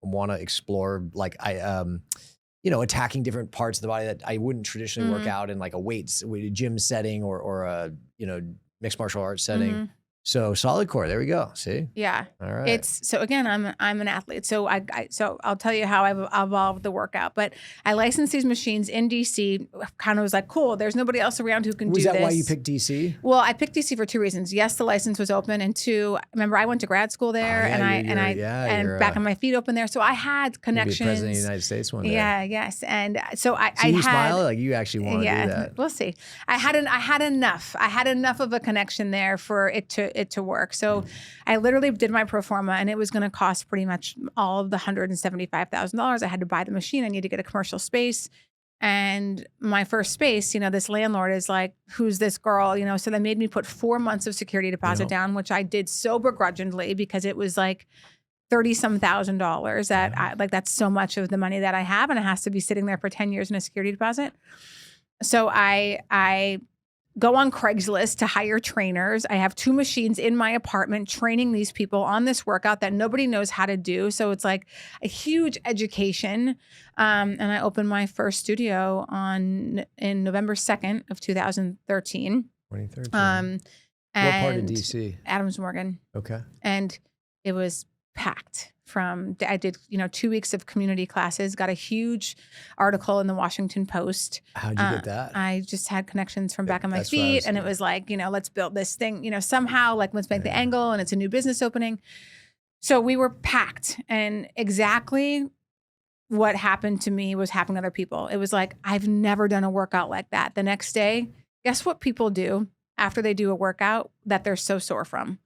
B: want to explore, like, you know, attacking different parts of the body that I wouldn't traditionally work out in, like a gym setting or a, you know, mixed martial arts setting. So SolidCore, there we go. See?
A: Yeah.
B: All right.
A: So again, I'm an athlete. So so I'll tell you how I've evolved the workout. But I licensed these machines in DC. Kind of was like, cool. There's nobody else around who can do this.
B: Was that why you picked DC?
A: Well, I picked DC for 2 reasons. Yes, the license was open, and 2, remember I went to grad school there, and back on my feet open there. So I had connections.
B: Maybe president of the United States one day.
A: Yeah. Yes. And so I
B: you
A: had.
B: smile like you actually want to do that.
A: We'll see. I had enough. I had enough of a connection there for it to work. So I literally did my pro forma, and it was going to cost pretty much all of the $175,000. I had to buy the machine. I need to get a commercial space. And my first space, you know, this landlord is like, who's this girl? You know, so they made me put 4 months of security deposit down, which I did so begrudgingly because it was like $30-some thousand that that's so much of the money that I have, and it has to be sitting there for 10 years in a security deposit. So I go on Craigslist to hire trainers. I have 2 machines in my apartment training these people on this workout that nobody knows how to do. So it's like a huge education. And I opened my first studio in November 2nd of 2013.
B: 2013. What part of DC?
A: Adams Morgan.
B: Okay.
A: And it was packed. I did, 2 weeks of community classes, got a huge article in the Washington Post.
B: How'd you get that?
A: I just had connections from back on my feet, and it was like, let's build this thing, somehow, like, let's make the angle, and it's a new business opening. So we were packed, and exactly what happened to me was happening to other people. It was like, I've never done a workout like that. The next day, guess what people do after they do a workout that they're so sore from?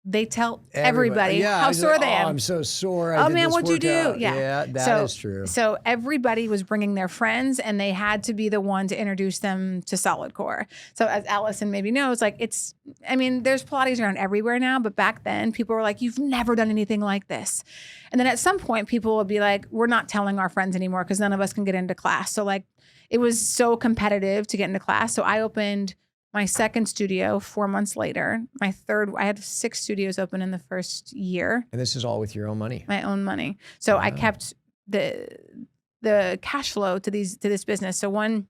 A: They tell everybody how sore they are.
B: I'm so sore.
A: Oh man, what'd you do?
B: Yeah, that is true.
A: So everybody was bringing their friends, and they had to be the one to introduce them to SolidCore. So as Allison maybe knows, like there's Pilates around everywhere now, but back then people were like, you've never done anything like this. And then at some point people would be like, we're not telling our friends anymore because none of us can get into class. So like it was so competitive to get into class. So I opened my second studio 4 months later. My third, I had 6 studios open in the first year.
B: And this is all with your own money?
A: My own money. So I kept the cash flow to this business. So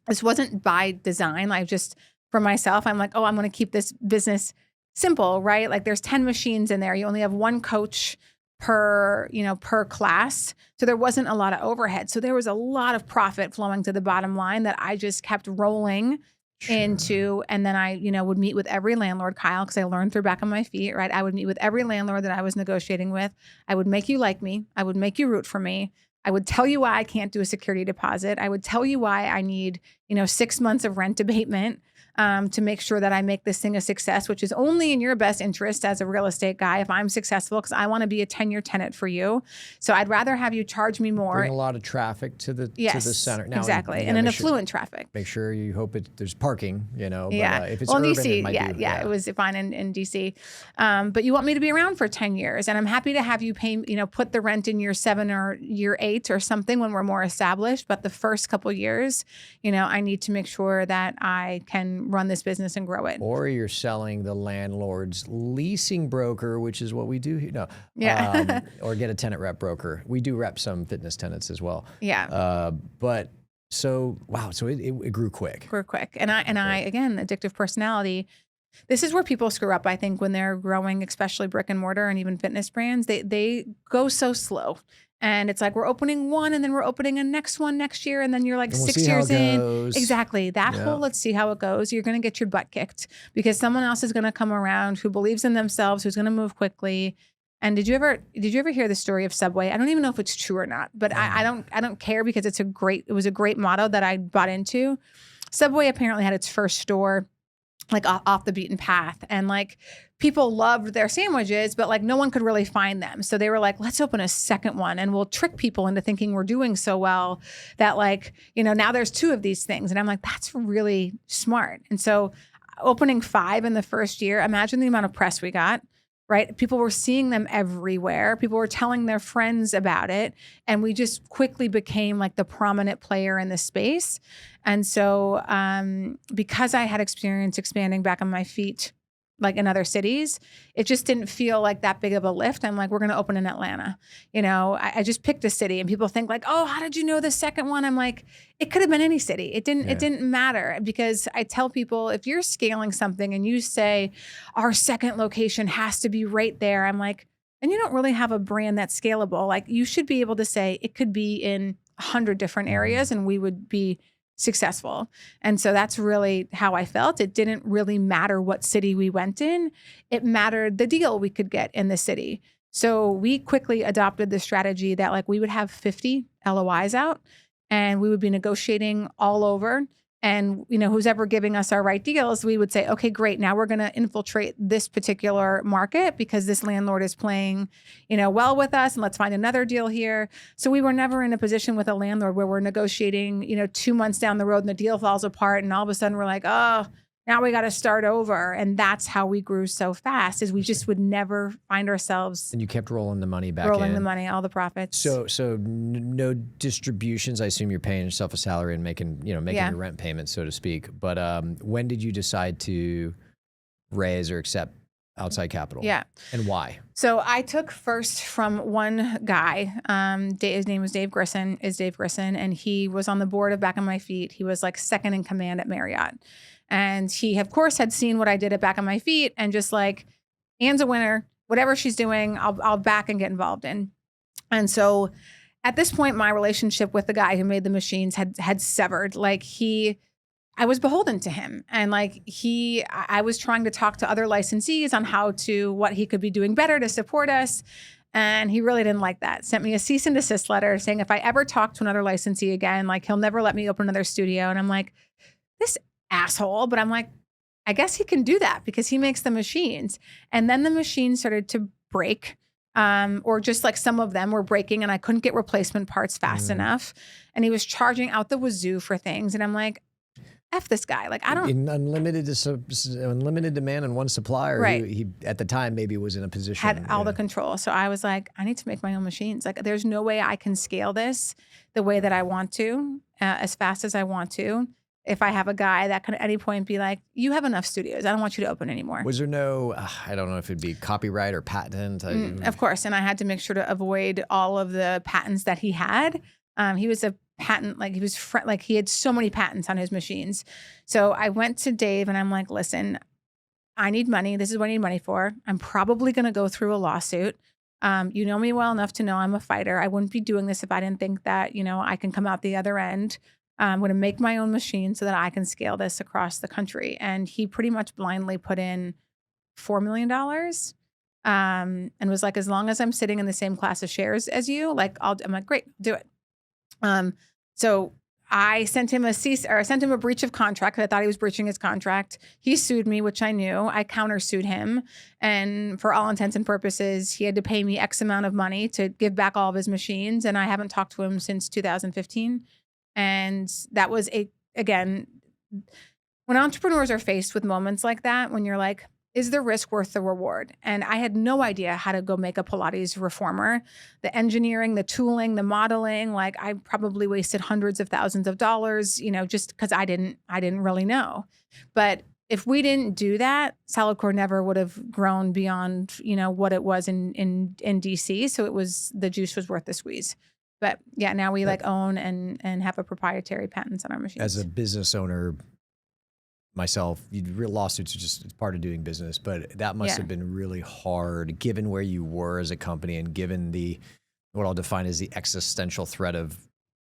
A: this wasn't by design. Like just for myself, I'm like, I'm going to keep this business simple, right? Like there's 10 machines in there. You only have 1 coach per class. So there wasn't a lot of overhead. So there was a lot of profit flowing to the bottom line that I just kept rolling into. And then I, would meet with every landlord, Kyle, because I learned through back on my feet, right? I would meet with every landlord that I was negotiating with. I would make you like me. I would make you root for me. I would tell you why I can't do a security deposit. I would tell you why I need, 6 months of rent abatement to make sure that I make this thing a success, which is only in your best interest as a real estate guy if I'm successful, because I want to be a 10-year tenant for you. So I'd rather have you charge me more.
B: Bring a lot of traffic to the center. Now,
A: exactly, and an affluent traffic.
B: Make sure you hope there's parking, But, if it's
A: in
B: urban,
A: DC,
B: it might
A: it was fine in DC. But you want me to be around for 10 years, and I'm happy to have you pay, put the rent in year 7 or year 8 or something when we're more established. But the first couple years, I need to make sure that I can run this business and grow it.
B: Or you're selling the landlord's leasing broker, which is what we do here. No. Or get a tenant rep broker. We do rep some fitness tenants as well.
A: Yeah.
B: But so, wow. So it grew quick.
A: And I, again, addictive personality. This is where people screw up, I think, when they're growing, especially brick and mortar and even fitness brands. They go so slow. And it's like, we're opening one and then we're opening a next one next year. And then you're like
B: And we'll
A: 6
B: see how
A: years
B: it
A: in.
B: goes.
A: Exactly. That
B: Yeah.
A: whole, let's see how it goes. You're going to get your butt kicked because someone else is going to come around who believes in themselves, who's going to move quickly. And did you ever hear the story of Subway? I don't even know if it's true or not, but I don't care because it was a great motto that I bought into. Subway apparently had its first store like off the beaten path, and like people loved their sandwiches, but like no one could really find them. So they were like, let's open a second one and we'll trick people into thinking we're doing so well that like, now there's 2 of these things. And I'm like, that's really smart. And so opening 5 in the first year, imagine the amount of press we got. Right? People were seeing them everywhere. People were telling their friends about it. And we just quickly became like the prominent player in the space. And so because I had experience expanding back on my feet, like in other cities, it just didn't feel like that big of a lift. I'm like, we're going to open in Atlanta. I just picked a city and people think like, oh, how did you know the second one? I'm like, it could have been any city. It didn't matter because I tell people if you're scaling something and you say our second location has to be right there, I'm like, and you don't really have a brand that's scalable. Like you should be able to say it could be in 100 different areas and we would be successful. And so that's really how I felt. It didn't really matter what city we went in. It mattered the deal we could get in the city. So we quickly adopted the strategy that like we would have 50 LOIs out and we would be negotiating all over. And, who's ever giving us our right deals, we would say, okay, great. Now we're going to infiltrate this particular market because this landlord is playing, well with us, and let's find another deal here. So we were never in a position with a landlord where we're negotiating, 2 months down the road and the deal falls apart. And all of a sudden we're like, oh, now we got to start over. And that's how we grew so fast is we just would never find ourselves.
B: And you kept rolling the money back
A: rolling
B: in.
A: the money, all the profits.
B: So no distributions. I assume you're paying yourself a salary and making your rent payments, so to speak. But when did you decide to raise or accept outside capital?
A: Yeah.
B: And why?
A: So I took first from one guy. His name was Dave Grisson, and he was on the board of Back on My Feet. He was like second in command at Marriott. And he, of course, had seen what I did at Back on My Feet and just like, Anne's a winner. Whatever she's doing, I'll back and get involved in. And so at this point, my relationship with the guy who made the machines had severed. Like I was beholden to him. And like I was trying to talk to other licensees on what he could be doing better to support us. And he really didn't like that. Sent me a cease and desist letter saying if I ever talk to another licensee again, like he'll never let me open another studio. And I'm like, this asshole. But I'm like, I guess he can do that because he makes the machines. And then the machines started to break, or just like some of them were breaking and I couldn't get replacement parts fast enough. And he was charging out the wazoo for things. And I'm like, F this guy. Like, I don't.
B: In unlimited demand and one supplier.
A: Right.
B: He at the time maybe was in a position.
A: Had all the control. So I was like, I need to make my own machines. Like, there's no way I can scale this the way that I want to, as fast as I want to. If I have a guy that can at any point be like, you have enough studios. I don't want you to open anmore.
B: Was there no, I don't know if it'd be copyright or patent.
A: Of course. And I had to make sure to avoid all of the patents that he had. He was a patent, like he had so many patents on his machines. So I went to Dave and I'm like, listen, I need money. This is what I need money for. I'm probably going to go through a lawsuit. You know me well enough to know I'm a fighter. I wouldn't be doing this if I didn't think that, I can come out the other end. I'm going to make my own machine so that I can scale this across the country. And he pretty much blindly put in $4 million and was like, as long as I'm sitting in the same class of shares as you, like, I'm like, great, do it. So I sent him a breach of contract because I thought he was breaching his contract. He sued me, which I knew. I countersued him. And for all intents and purposes, he had to pay me X amount of money to give back all of his machines. And I haven't talked to him since 2015. And that was again, when entrepreneurs are faced with moments like that, when you're like, is the risk worth the reward? And I had no idea how to go make a Pilates reformer. The engineering, the tooling, the modeling, like I probably wasted hundreds of thousands of dollars, just because I didn't really know. But if we didn't do that, SolidCore never would have grown beyond, what it was in DC. So the juice was worth the squeeze. But yeah, now we own and have a proprietary patents on our machines.
B: As a business owner myself, real lawsuits are it's part of doing business, but that must have been really hard given where you were as a company and given the what I'll define as the existential threat of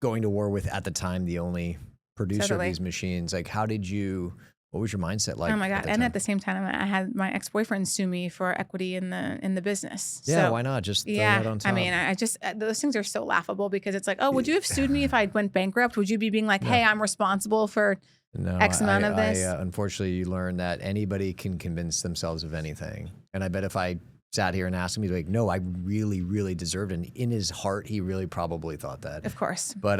B: going to war with, at the time, the only producer of
A: Totally.
B: these machines. Like, what was your mindset like?
A: Oh my God.
B: At the
A: And
B: time?
A: at the same time, I had my ex-boyfriend sue me for equity in the business.
B: Yeah,
A: So
B: why not? Just throw
A: yeah,
B: that on
A: I
B: top.
A: mean, I just, those things are so laughable because it's like, oh, would you have sued me if I went bankrupt? Would you be being like,
B: No.
A: hey, I'm responsible for
B: No,
A: X amount of this?
B: unfortunately, you learn that anybody can convince themselves of anything. And I bet if I sat here and asked him, he'd be like, no, I really, really deserved it. And in his heart, he really probably thought that.
A: Of course.
B: But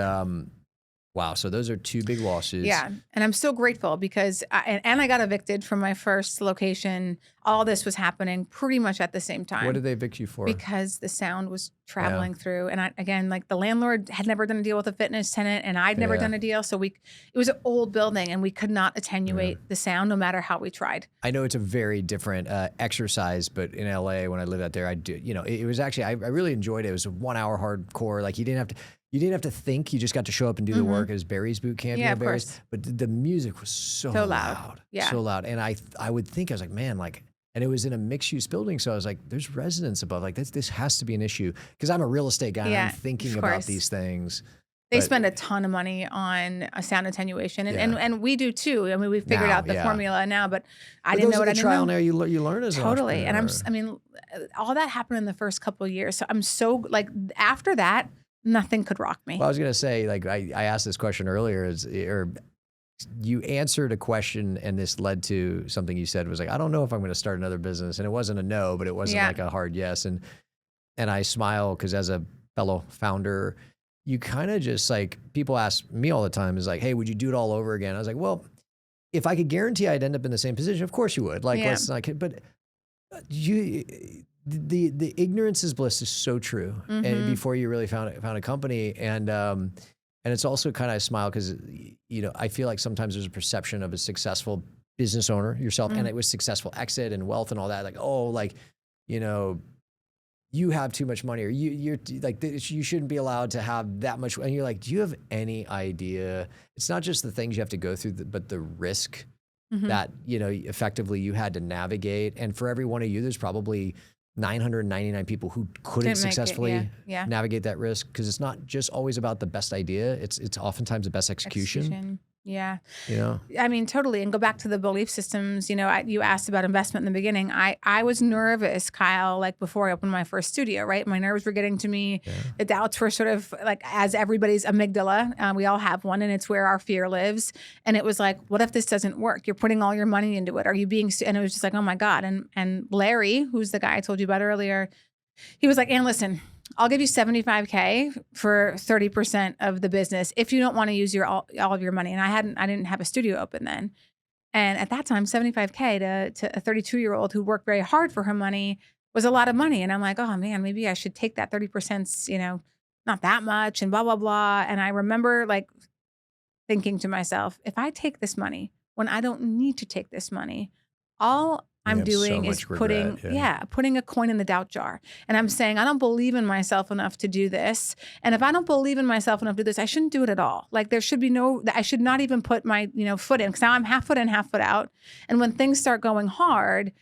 B: wow, so those are 2 big lawsuits.
A: Yeah. And I'm so grateful because, I got evicted from my first location. All this was happening pretty much at the same time.
B: What did they evict you for?
A: Because the sound was traveling through. And again, like the landlord had never done a deal with a fitness tenant and I'd never done a deal. So it was an old building and we could not attenuate the sound no matter how we tried.
B: I know it's a very different exercise, but in LA, when I lived out there, it was actually, I really enjoyed it. It was a 1 hour hardcore. Like you didn't have to think. You just got to show up and do the work. It was Barry's boot camp.
A: Yeah,
B: you know,
A: of
B: Barry's,
A: course.
B: but the music was so loud.
A: Yeah.
B: So loud. And I would think, I was like, man, like, and it was in a mixed use building. So I was like, there's residents above. Like this has to be an issue. Because I'm a real estate guy and I'm thinking about these things.
A: They spend a ton of money on sound attenuation, and we do too. I mean, we've figured out the formula now, but I didn't know what I didn't know.
B: Trial and error, you learn as an
A: totally. And
B: entrepreneur.
A: all that happened in the first couple of years. So I'm so like after that, nothing could rock me.
B: Well, I was gonna say, like I asked this question earlier, or you answered a question, and this led to something you said was like, I don't know if I'm going to start another business, and it wasn't a no, but it wasn't like a hard yes, and I smile because as a fellow founder, you kind of just like, people ask me all the time is like, hey, would you do it all over again? I was like, well, if I could guarantee I'd end up in the same position, of course you would. Like, let's not, but the ignorance is bliss is so true. And before you really found a company, and it's also kind of a smile because, you know, I feel like sometimes there's a perception of a successful business owner yourself, and it was successful exit and wealth and all that. Like, oh, like, you know, you have too much money, or you're like, you shouldn't be allowed to have that much. And you're like, do you have any idea? It's not just the things you have to go through, but the risk that, you know, effectively you had to navigate. And for every one of you, there's probably 999 people who couldn't successfully navigate that risk, because it's not just always about the best idea. It's oftentimes the best execution.
A: Yeah.
B: You know?
A: I mean, totally. And go back to the belief systems. You know, you asked about investment in the beginning. I was nervous, Kyle, like before I opened my first studio, right? My nerves were getting to me. Yeah. The doubts were sort of like, as everybody's amygdala, we all have one, and it's where our fear lives. And it was like, what if this doesn't work? You're putting all your money into it. Are you being, and it was just like, oh my God. And Larry, who's the guy I told you about earlier, he was like, Anne, listen, I'll give you $75K for 30% of the business if you don't want to use all of your money. And I didn't have a studio open then. And at that time, $75K to a 32-year-old who worked very hard for her money was a lot of money. And I'm like, oh man, maybe I should take that 30%, you know, not that much, and blah, blah, blah. And I remember like thinking to myself, if I take this money when I don't need to take this money, all I'm doing is putting a coin in the doubt jar. And I'm saying, I don't believe in myself enough to do this. And if I don't believe in myself enough to do this, I shouldn't do it at all. Like there should be I should not even put my, you know, foot in, because now I'm half foot in, half foot out. And when things start going hard,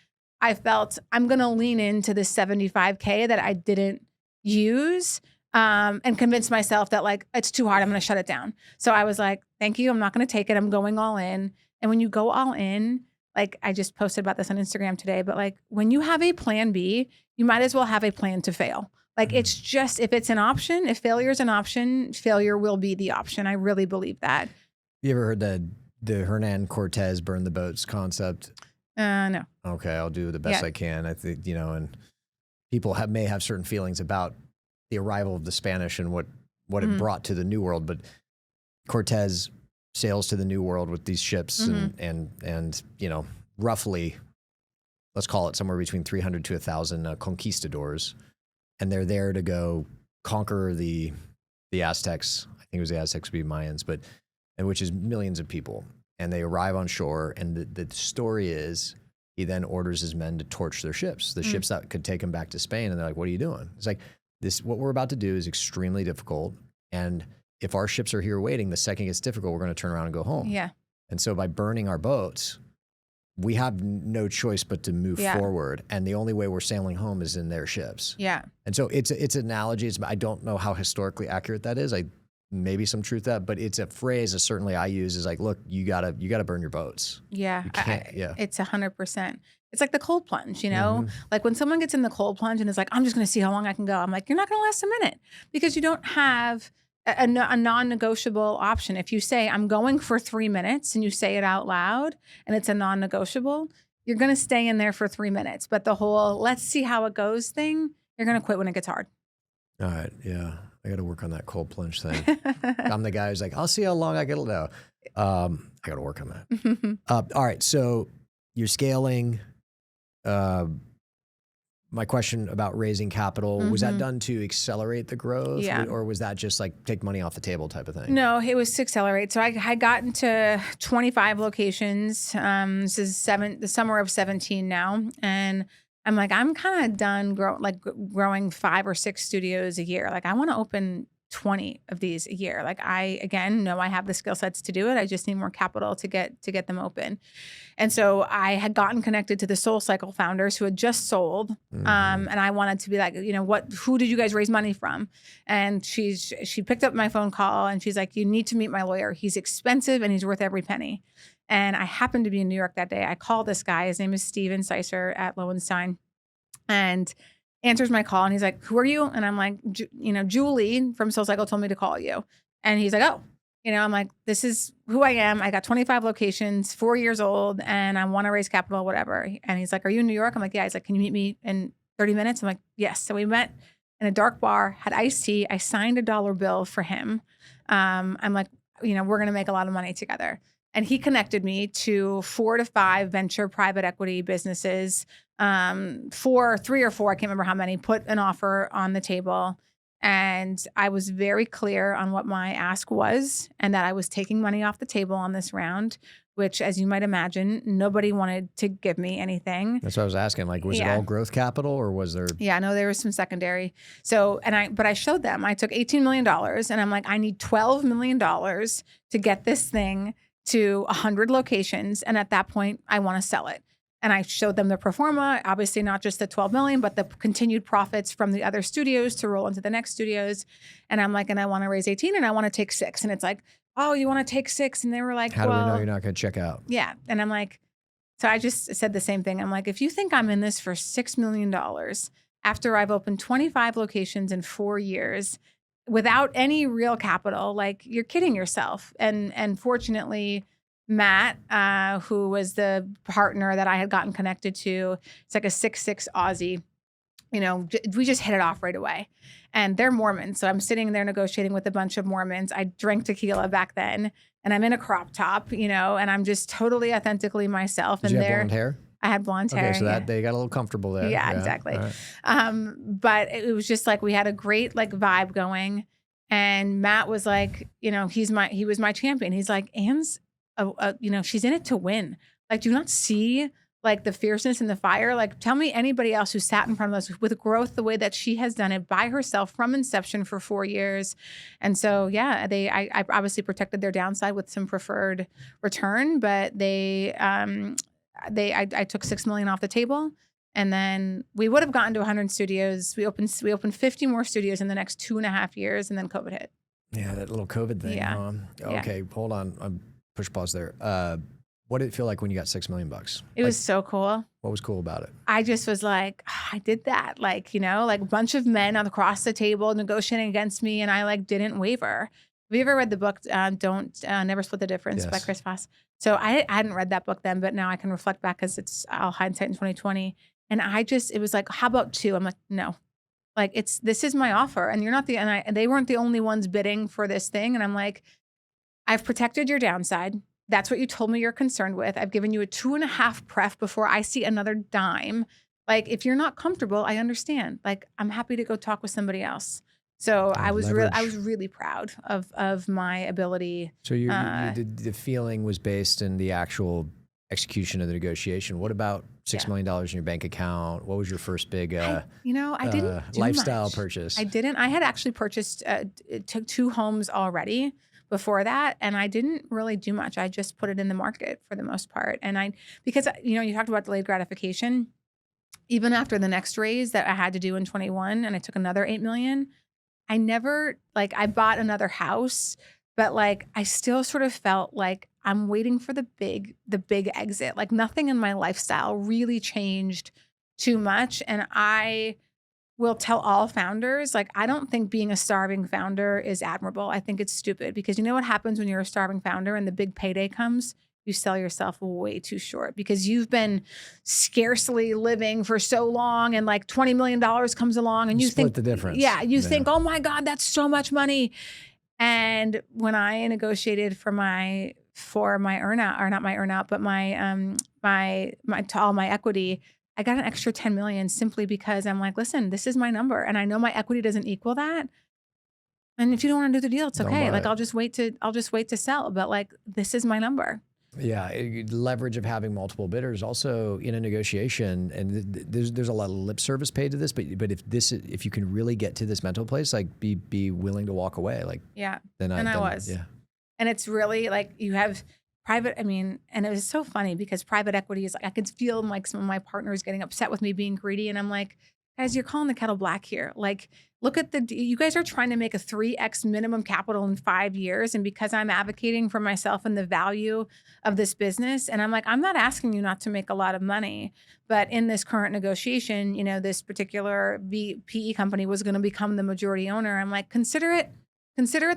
A: I felt I'm going to lean into the $75K that I didn't use, and convince myself that like, it's too hard, I'm going to shut it down. So I was like, thank you, I'm not going to take it. I'm going all in. And when you go all in, like I just posted about this on Instagram today, but like when you have a plan B, you might as well have a plan to fail. Like it's just, if it's an option, if failure is an option, failure will be the option. I really believe that.
B: You ever heard the Hernan Cortez burn the boats concept?
A: No.
B: Okay, I'll do the best I can. I think, you know, and people may have certain feelings about the arrival of the Spanish and what it brought to the New World, but Cortez sails to the New World with these ships and you know, roughly, let's call it somewhere between 300 to 1,000 conquistadors, and they're there to go conquer the Aztecs. I think it was the Aztecs, would be Mayans, and which is millions of people. And they arrive on shore, and the story is he then orders his men to torch their ships, the ships that could take him back to Spain. And they're like, "What are you doing?" It's like, what we're about to do is extremely difficult, and if our ships are here waiting, the second it gets difficult, we're going to turn around and go home.
A: Yeah.
B: And so by burning our boats, we have no choice but to move
A: Yeah.
B: forward. And the only way we're sailing home is in their ships.
A: Yeah.
B: And so it's an analogy. I don't know how historically accurate that is. Maybe some truth to that, but it's a phrase that certainly I use is like, look, you gotta burn your boats.
A: Yeah.
B: You can't,
A: It's 100%. It's like the cold plunge, you know, like when someone gets in the cold plunge and is like, I'm just going to see how long I can go. I'm like, you're not going to last a minute because you don't have a non-negotiable option. If you say I'm going for 3 minutes and you say it out loud and it's a non-negotiable, you're going to stay in there for 3 minutes. But the whole let's see how it goes thing, you're going to quit when it gets hard.
B: All right. Yeah. I got to work on that cold plunge thing. I'm the guy who's like, I'll see how long I can go. I got to work on that. All right. So you're scaling. My question about raising capital, was that done to accelerate the growth?
A: Yeah.
B: Or was that just like take money off the table type of thing?
A: No, it was to accelerate. So I had gotten to 25 locations. This is the summer of 17 now. And I'm like, I'm kind of done growing 5 or 6 studios a year. Like I want to open 20 of these a year. Like I, again, know I have the skill sets to do it. I just need more capital to get them open. And so I had gotten connected to the SoulCycle founders who had just sold. And I wanted to be like, you know, who did you guys raise money from? And she picked up my phone call and she's like, you need to meet my lawyer. He's expensive and he's worth every penny. And I happened to be in New York that day. I called this guy. His name is Steven Sicer at Lowenstein. And answers my call and he's like, who are you? And I'm like, you know, Julie from SolidCore told me to call you. And he's like, oh, you know, I'm like, this is who I am. I got 25 locations, 4 years old, and I want to raise capital, whatever. And he's like, are you in New York? I'm like, yeah. He's like, can you meet me in 30 minutes? I'm like, yes. So we met in a dark bar, had iced tea. I signed a $1 bill for him. I'm like, you know, we're going to make a lot of money together. And he connected me to 4 to 5 venture private equity businesses. 3 or 4, I can't remember how many, put an offer on the table. And I was very clear on what my ask was and that I was taking money off the table on this round, which, as you might imagine, nobody wanted to give me anything.
B: That's what I was asking. Like, was it all growth capital or was there? Yeah,
A: no, there was some secondary. So, but I showed them, I took $18 million and I'm like, I need $12 million to get this thing to 100 locations. And at that point, I want to sell it. And I showed them the pro forma, obviously not just the 12 million, but the continued profits from the other studios to roll into the next studios. And I'm like, and I want to raise 18 and I want to take 6. And it's like, oh, you want to take 6? And they were like,
B: how do we know you're not going to check out?
A: Yeah. And I'm like, so I just said the same thing. I'm like, if you think I'm in this for $6 million after I've opened 25 locations in 4 years without any real capital, like you're kidding yourself. And fortunately, Matt, who was the partner that I had gotten connected to, it's like a 6'6" Aussie. You know, we just hit it off right away. And they're Mormons. So I'm sitting there negotiating with a bunch of Mormons. I drank tequila back then and I'm in a crop top, you know, and I'm just totally authentically myself.
B: Did you have blonde hair?
A: I had blonde hair.
B: Okay, so that they got a little comfortable there.
A: Yeah, exactly.
B: Right.
A: But it was just like we had a great like vibe going. And Matt was like, you know, he was my champion. He's like, Anne's you know, she's in it to win. Like, do you not see like the fierceness and the fire? Like, tell me anybody else who sat in front of us with growth the way that she has done it by herself from inception for 4 years. And so, yeah, I obviously protected their downside with some preferred return, but I took $6 million off the table. And then we would have gotten to 100 studios. We opened 50 more studios in the next 2.5 years, and then COVID hit.
B: Yeah, that little COVID thing.
A: Yeah.
B: Okay, hold on. Push pause there. What did it feel like when you got $6 million?
A: It was so cool.
B: What was cool about it?
A: I just was like, oh, I did that. Like, you know, like a bunch of men across the table negotiating against me, and I like didn't waver. Have you ever read the book Never Split the Difference by Chris Voss? So I hadn't read that book then, but now I can reflect back because it's all hindsight in 2020. And it was like, how about 2? I'm like, no. Like this is my offer, and you're not and they weren't the only ones bidding for this thing. And I'm like, I've protected your downside. That's what you told me you're concerned with. I've given you a 2.5 pref before I see another dime. Like, if you're not comfortable, I understand. Like, I'm happy to go talk with somebody else. So I was really proud of my ability.
B: So the feeling was based in the actual execution of the negotiation. What about $6 million in your bank account? What was your first big
A: I didn't do
B: lifestyle
A: much.
B: purchase?
A: I didn't. I had actually purchased took 2 homes already, before that. And I didn't really do much. I just put it in the market for the most part. And because, you talked about delayed gratification, even after the next raise that I had to do in 21 and I took another 8 million, I never, I bought another house, but I still sort of felt like I'm waiting for the big exit. Like nothing in my lifestyle really changed too much. And I will tell all founders, I don't think being a starving founder is admirable. I think it's stupid because you know what happens when you're a starving founder and the big payday comes? You sell yourself way too short because you've been scarcely living for so long and $20 million comes along and you think
B: the difference.
A: Yeah, you think, oh my God, that's so much money. And when I negotiated for my earnout, or not my earnout, but all my equity, I got an extra 10 million simply because I'm like, listen, this is my number. And I know my equity doesn't equal that. And if you don't want to do the deal, it's okay. I'll just wait to sell. But this is my number.
B: Yeah, leverage of having multiple bidders also in a negotiation, and there's a lot of lip service paid to this, but if you can really get to this mental place, be willing to walk away, I was,
A: and it's really you have private. I mean, and it was so funny because private equity is I could feel some of my partners getting upset with me being greedy, and I'm like, guys, you're calling the kettle black here. Look at you guys are trying to make a 3x minimum capital in 5 years. And because I'm advocating for myself and the value of this business, and I'm like, I'm not asking you not to make a lot of money, but in this current negotiation, this particular PE company was going to become the majority owner. I'm like, consider it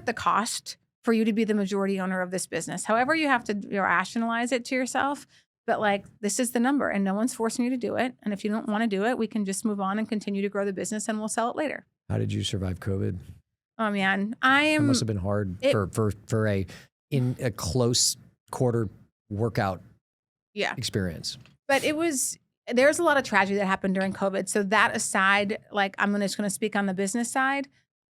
A: the cost for you to be the majority owner of this business. However, you have to rationalize it to yourself. But this is the number and no one's forcing you to do it. And if you don't want to do it, we can just move on and continue to grow the business and we'll sell it later.
B: How did you survive COVID?
A: Oh man,
B: It must have been hard for a close quarter workout experience.
A: But there's a lot of tragedy that happened during COVID. So that aside, I'm just going to speak on the business side.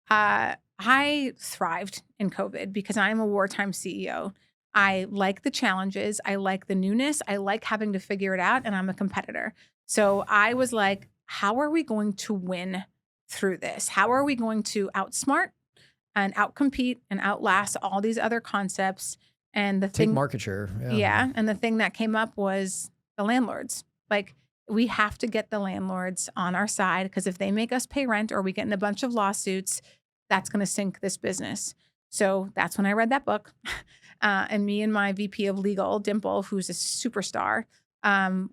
A: I thrived in COVID because I'm a wartime CEO. I like the challenges. I like the newness. I like having to figure it out. And I'm a competitor. So I was like, how are we going to win through this? How are we going to outsmart and outcompete and outlast all these other concepts? And
B: take market share.
A: Yeah. And the thing that came up was the landlords. We have to get the landlords on our side because if they make us pay rent or we get in a bunch of lawsuits, that's going to sink this business. So that's when I read that book. And me and my VP of legal, Dimple, who's a superstar,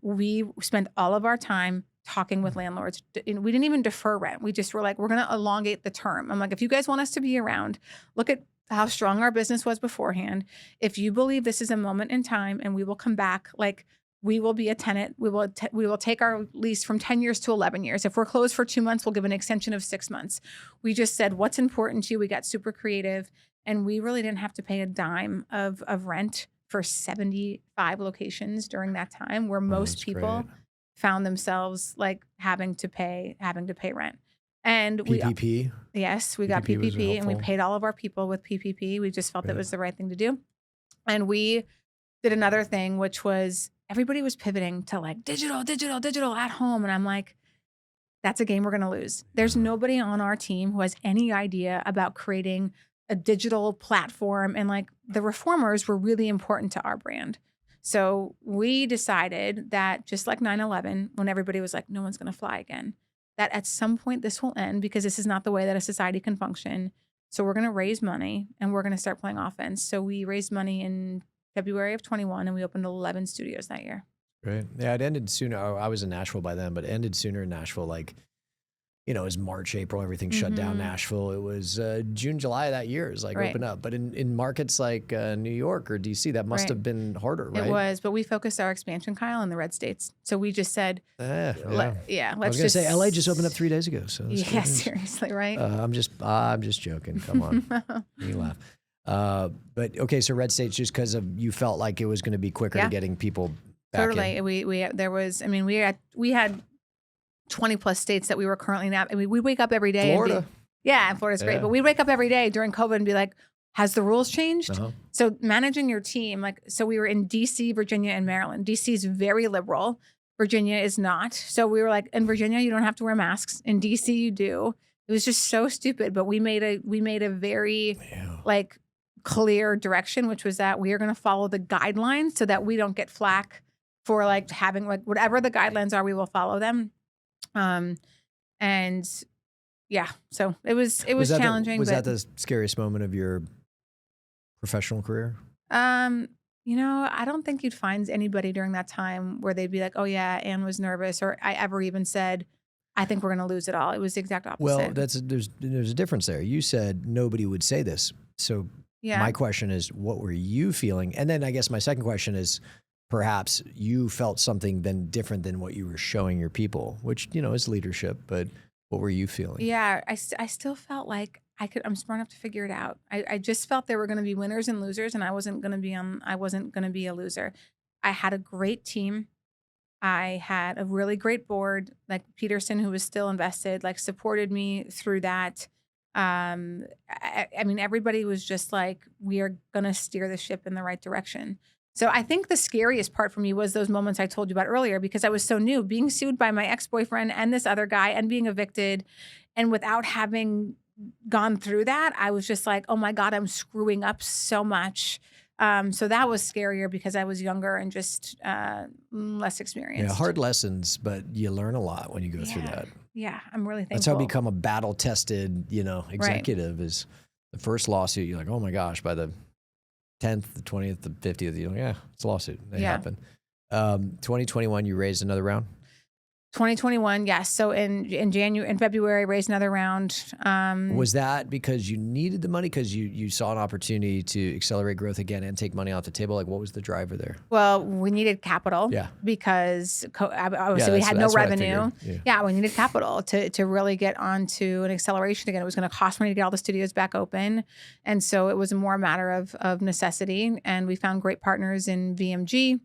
A: we spent all of our time talking with landlords. We didn't even defer rent. We just were like, we're going to elongate the term. I'm like, if you guys want us to be around, look at how strong our business was beforehand. If you believe this is a moment in time and we will come back, we will be a tenant. We will take our lease from 10 years to 11 years. If we're closed for 2 months, we'll give an extension of 6 months. We just said, what's important to you? We got super creative. And we really didn't have to pay a dime of rent for 75 locations during that time, where most people found themselves having to pay rent. And
B: PPP?
A: Yes, we got PPP and we paid all of our people with PPP. We just felt that was the right thing to do. And we did another thing, which was everybody was pivoting to digital at home. And I'm like, that's a game we're going to lose. There's nobody on our team who has any idea about creating a digital platform. And the reformers were really important to our brand. So we decided that just like 9/11, when everybody was like, no one's going to fly again, that at some point this will end because this is not the way that a society can function. So we're going to raise money and we're going to start playing offense. So we raised money in February of 21 and we opened 11 studios that year.
B: Great. Yeah, it ended sooner. I was in Nashville by then, but it ended sooner in Nashville. It was March, April, everything shut down Nashville. It was June, July that year is open up. But in markets like New York or DC, that must have been harder, right?
A: It was, but we focused our expansion, Kyle, in the red states. So we just said, let's
B: I was going to say, LA just opened up 3 days ago. So
A: yeah, seriously, right?
B: I'm just joking. Come on. You laugh. But okay, so red states just because you felt like it was going to be quicker to getting people back in. We had 20 plus states that we were currently in. We wake up every day. Florida.
A: Florida's great. But we wake up every day during COVID and be like, has the rules changed? Uh-huh. So managing your team, so we were in DC, Virginia, and Maryland. DC is very liberal. Virginia is not. So we were like, in Virginia, you don't have to wear masks. In DC, you do. It was just so stupid. But we made a very clear direction, which was that we are going to follow the guidelines so that we don't get flack for like having like whatever the guidelines are, we will follow them. And yeah, so it was challenging.
B: Was that the scariest moment of your professional career?
A: I don't think you'd find anybody during that time where they'd be like, oh yeah, Anne was nervous, or I ever even said, I think we're going to lose it all. It was the exact opposite.
B: Well, there's a difference there. You said nobody would say this. So my question is, what were you feeling? And then I guess my second question is, perhaps you felt something then different than what you were showing your people, which, is leadership, but what were you feeling?
A: Yeah, I still felt like I'm smart enough to figure it out. I just felt there were going to be winners and losers, and I wasn't going to be a loser. I had a great team. I had a really great board, like Peterson, who was still invested, like supported me through that. I mean, everybody was just like, we are going to steer the ship in the right direction. So I think the scariest part for me was those moments I told you about earlier, because I was so new, being sued by my ex-boyfriend and this other guy and being evicted. And without having gone through that, I was just like, oh my God, I'm screwing up so much. So that was scarier because I was younger and just less experienced.
B: Yeah, hard lessons, but you learn a lot when you go through that.
A: Yeah, I'm really thankful.
B: That's how you become a battle-tested, executive. Is the first lawsuit, you're like, oh my gosh, by the 10th, the 20th, the 50th, you're like, yeah, it's a lawsuit. They happen. 2021, you raised another round?
A: 2021, yes. So in February, I raised another round.
B: Was that because you needed the money because you saw an opportunity to accelerate growth again and take money off the table? Like, what was the driver there?
A: Well, we needed capital.
B: Yeah.
A: Because obviously we had no revenue. Yeah, we needed capital to really get onto an acceleration again. It was going to cost money to get all the studios back open, and so it was more a matter of necessity. And we found great partners in VMG.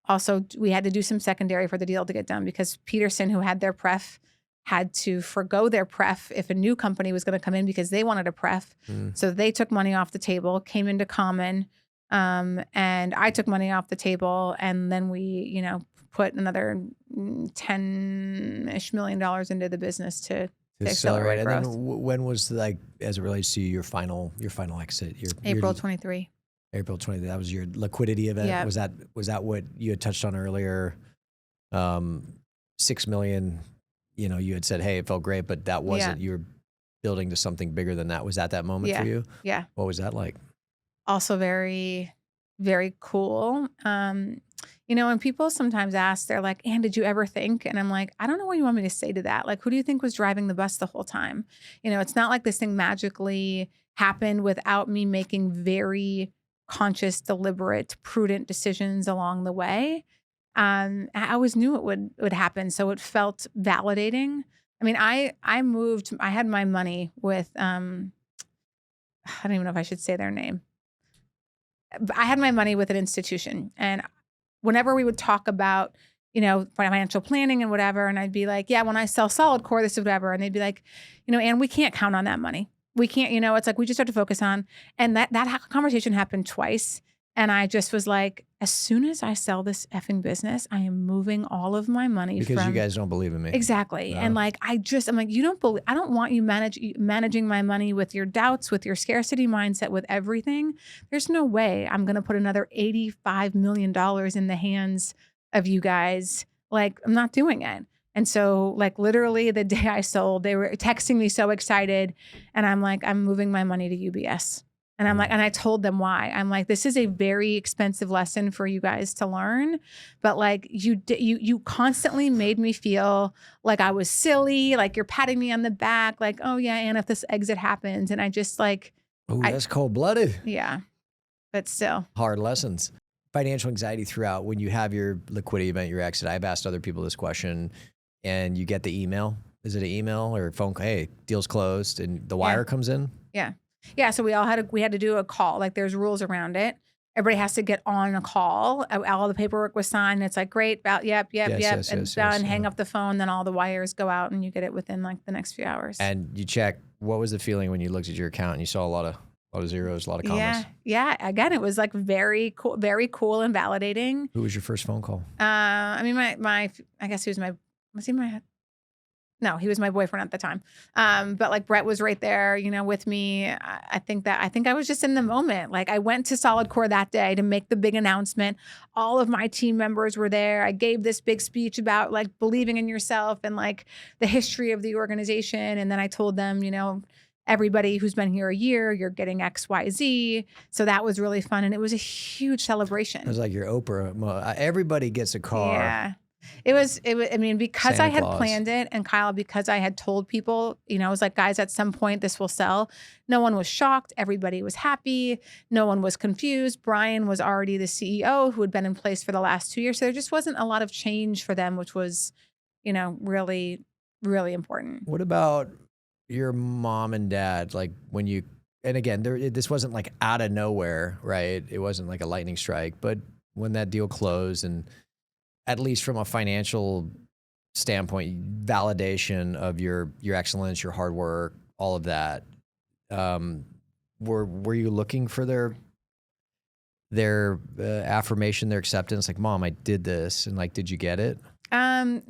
A: Also, we had to do some secondary for the deal to get done because Peterson, who had their pref, had to forgo their pref if a new company was going to come in because they wanted a pref. So they took money off the table, came into common, and I took money off the table. And then we, put another $10-ish million into the business to accelerate growth.
B: And then when was, like, as it relates to your final exit?
A: April 23.
B: April 20th. That was your liquidity event.
A: Yeah.
B: Was that what you had touched on earlier? $6 million. You had said, "Hey, it felt great," but that wasn't. You were building to something bigger than that. Was that moment for you?
A: Yeah.
B: What was that like?
A: Also very, very cool. When people sometimes ask, they're like, "Anne, did you ever think?" And I'm like, I don't know what you want me to say to that. Like, who do you think was driving the bus the whole time? It's not like this thing magically happened without me making very conscious, deliberate, prudent decisions along the way. I always knew it would happen. So it felt validating. I mean, I had my money with, I don't even know if I should say their name. I had my money with an institution. And whenever we would talk about, financial planning and whatever, and I'd be like, yeah, when I sell SolidCore, this is whatever. And they'd be like, Anne, we can't count on that money. We can't, it's like, we just have to focus on, and that conversation happened twice. And I just was like, as soon as I sell this effing business, I am moving all of my money
B: because you guys don't believe in me.
A: Exactly. No. And like, I'm like, I don't want you managing my money with your doubts, with your scarcity mindset, with everything. There's no way I'm going to put another $85 million in the hands of you guys. Like, I'm not doing it. And so, like, literally the day I sold, they were texting me so excited. And I'm like, I'm moving my money to UBS. And I'm like, and I told them why. I'm like, this is a very expensive lesson for you guys to learn. But like, you constantly made me feel like I was silly, like you're patting me on the back, like, oh yeah, Anne, if this exit happens. And I just like.
B: Oh, that's cold-blooded.
A: Yeah, but still.
B: Hard lessons. Financial anxiety throughout when you have your liquidity event, your exit. I've asked other people this question. And you get the email. Is it an email or a phone call? Hey, deal's closed, and the wire comes in?
A: Yeah. Yeah, so we had to do a call. Like, there's rules around it. Everybody has to get on a call. All the paperwork was signed. It's like, great, yep, and done. Hang up the phone. Then all the wires go out, and you get it within like the next few hours.
B: And you check. What was the feeling when you looked at your account and you saw a lot of zeros, a lot of commas?
A: Yeah. Again, it was like very cool and validating.
B: Who was your first phone call?
A: I mean, I guess he was my No, he was my boyfriend at the time. But like Brett was right there, with me. I think I was just in the moment. Like I went to SolidCore that day to make the big announcement. All of my team members were there. I gave this big speech about like believing in yourself and like the history of the organization. And then I told them, everybody who's been here a year, you're getting X, Y, Z. So that was really fun. And it was a huge celebration.
B: It was like your Oprah. Everybody gets a car.
A: Yeah. It was, I mean, because
B: Santa
A: I had
B: Claus.
A: planned it, and Kyle, because I had told people, I was like, guys, at some point this will sell. No one was shocked. Everybody was happy. No one was confused. Brian was already the CEO who had been in place for the last 2 years. So there just wasn't a lot of change for them, which was, really, really important.
B: What about your mom and dad? Like when you, and again, this wasn't like out of nowhere, right? It wasn't like a lightning strike, but when that deal closed, and at least from a financial standpoint, validation of your excellence, your hard work, all of that, were you looking for their affirmation, their acceptance? Like, Mom, I did this, and like, did you get it?
A: Like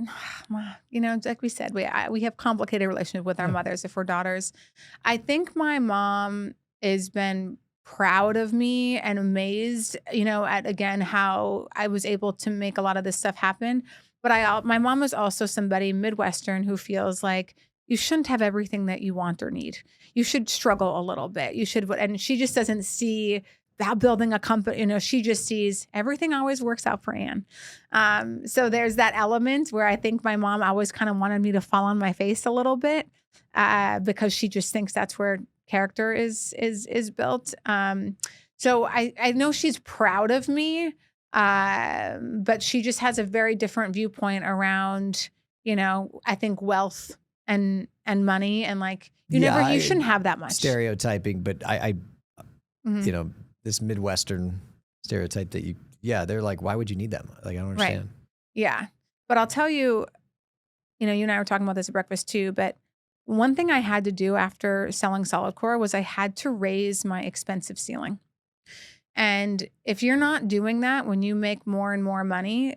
A: we said, we have complicated relationship with our mothers if we're daughters. I think my mom has been proud of me and amazed, at again how I was able to make a lot of this stuff happen. But my mom is also somebody Midwestern who feels like you shouldn't have everything that you want or need. You should struggle a little bit. You should, and she just doesn't see about building a company. She just sees everything always works out for Anne. So there's that element where I think my mom always kind of wanted me to fall on my face a little bit because she just thinks that's where character is built. So I know she's proud of me, but she just has a very different viewpoint around, I think wealth and money, and like you shouldn't have that much.
B: Stereotyping, but I
A: Mhm.
B: this Midwestern stereotype that they're like, why would you need that much? Like, I don't understand.
A: Right. Yeah. But I'll tell you, you and I were talking about this at breakfast too, but one thing I had to do after selling SolidCore was I had to raise my expensive ceiling. And if you're not doing that when you make more and more money,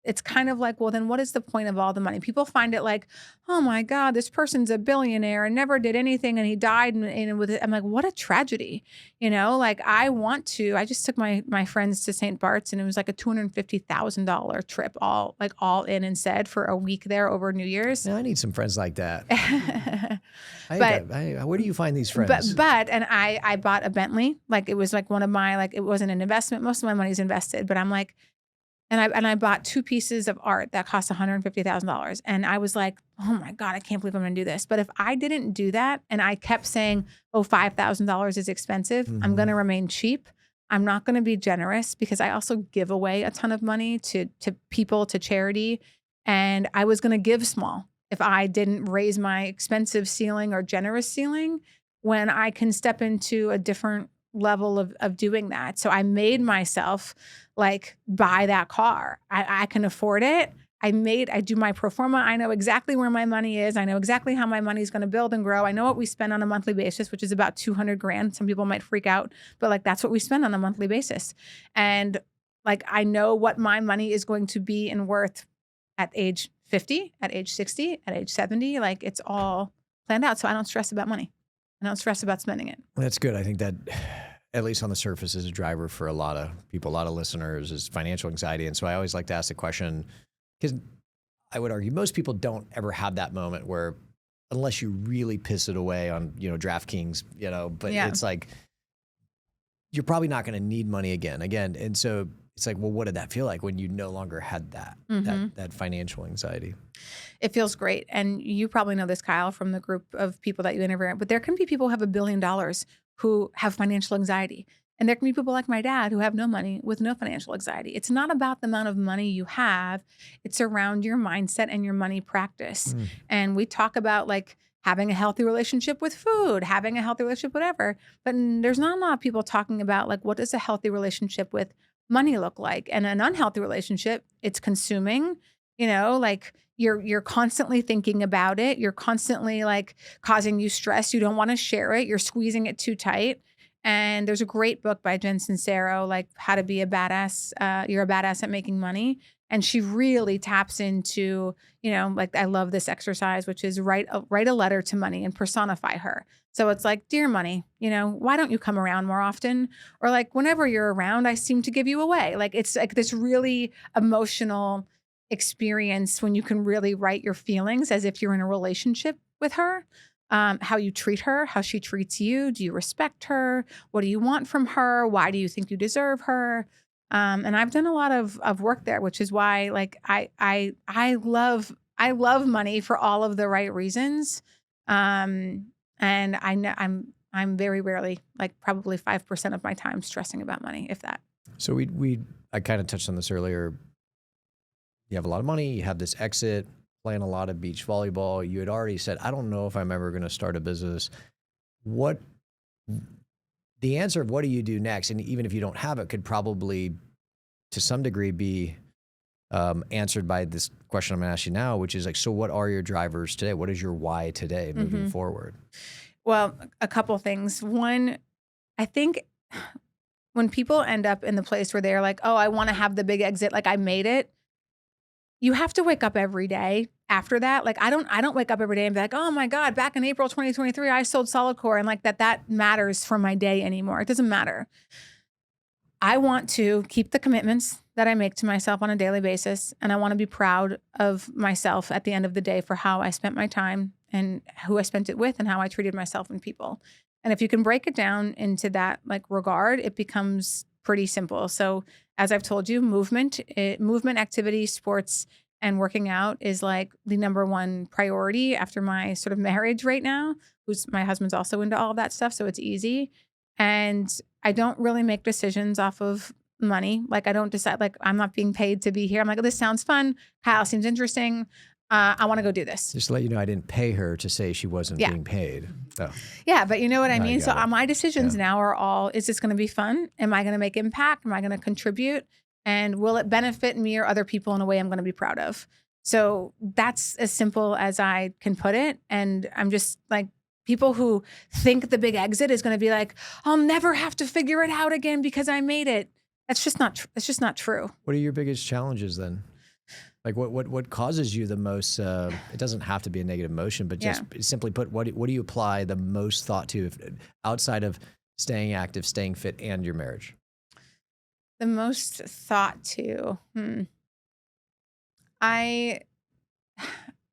A: it's kind of like, well, then what is the point of all the money? People find it like, oh my God, this person's a billionaire and never did anything and he died. And with it, I'm like, what a tragedy. Like I just took my friends to St. Bart's, and it was like a $250,000 trip, all in and said, for a week there over New Year's.
B: Now, I need some friends like that.
A: But
B: where do you find these friends?
A: But I bought a Bentley. Like it was like one of my, like, it wasn't an investment. Most of my money's invested, but I'm like, and I bought 2 pieces of art that cost $150,000. And I was like, oh my God, I can't believe I'm going to do this. But if I didn't do that and I kept saying, oh, $5,000 is expensive, I'm going to remain cheap. I'm not going to be generous, because I also give away a ton of money to people, to charity. And I was going to give small if I didn't raise my expensive ceiling or generous ceiling, when I can step into a different level of doing that. So I made myself like buy that car. I can afford it. I do my pro forma. I know exactly where my money is. I know exactly how my money is going to build and grow. I know what we spend on a monthly basis, which is about $200,000. Some people might freak out, but like that's what we spend on a monthly basis. And like I know what my money is going to be and worth at age 50, at age 60, at age 70. Like it's all planned out. So I don't stress about money. I don't stress about spending it.
B: That's good. I think that, at least on the surface, is a driver for a lot of people, a lot of listeners, is financial anxiety. And so I always like to ask the question, because I would argue most people don't ever have that moment where, unless you really piss it away on, DraftKings, but it's like, you're probably not going to need money again. And so it's like, well, what did that feel like when you no longer had that, that financial anxiety?
A: It feels great. And you probably know this, Kyle, from the group of people that you interview. But there can be people who have $1 billion who have financial anxiety. And there can be people like my dad who have no money with no financial anxiety. It's not about the amount of money you have. It's around your mindset and your money practice. And we talk about like having a healthy relationship with food, having a healthy relationship, whatever. But there's not a lot of people talking about like, what does a healthy relationship with money look like? And an unhealthy relationship, it's consuming, like you're constantly thinking about it. You're constantly like causing you stress. You don't want to share it. You're squeezing it too tight. And there's a great book by Jen Sincero, like How to Be a Badass. You're a Badass at Making Money. And she really taps into, like I love this exercise, which is write a letter to money and personify her. So it's like, dear money, why don't you come around more often? Or like, whenever you're around, I seem to give you away. Like, it's like this really emotional experience when you can really write your feelings as if you're in a relationship with her. How you treat her, how she treats you. Do you respect her? What do you want from her? Why do you think you deserve her? And I've done a lot of work there, which is why like I love money for all of the right reasons. And I know I'm very rarely, like probably 5% of my time, stressing about money, if that.
B: So I kind of touched on this earlier. You have a lot of money, you have this exit, playing a lot of beach volleyball. You had already said, I don't know if I'm ever going to start a business. What the answer of what do you do next, and even if you don't have it, could probably to some degree be answered by this question I'm going to ask you now, which is like, so what are your drivers today? What is your why today moving forward?
A: Well, a couple things. One, I think when people end up in the place where they're like, oh, I want to have the big exit, like I made it, you have to wake up every day after that. Like I don't wake up every day and be like, oh my God, back in April 2023, I sold SolidCore, and like that matters for my day anymore. It doesn't matter. I want to keep the commitments that I make to myself on a daily basis. And I want to be proud of myself at the end of the day for how I spent my time and who I spent it with and how I treated myself and people. And if you can break it down into that like regard, it becomes pretty simple. So as I've told you, movement, activity, sports, and working out is like the number one priority after my sort of marriage right now, my husband's also into all of that stuff. So it's easy. And I don't really make decisions off of money. Like I don't decide, like I'm not being paid to be here. I'm like, oh, this sounds fun. Kyle seems interesting. I want to go do this.
B: Just to let you know, I didn't pay her to say she wasn't being paid. Oh.
A: Yeah, but you know what I mean? So my decisions
B: Yeah.
A: now are all, is this going to be fun? Am I going to make impact? Am I going to contribute? And will it benefit me or other people in a way I'm going to be proud of? So that's as simple as I can put it. And I'm just like, people who think the big exit is going to be like, I'll never have to figure it out again because I made it. That's just not, it's just not true.
B: What are your biggest challenges then? Like what causes you the most, it doesn't have to be a negative emotion, but just simply put, what do you apply the most thought to outside of staying active, staying fit, and your marriage?
A: The most thought to,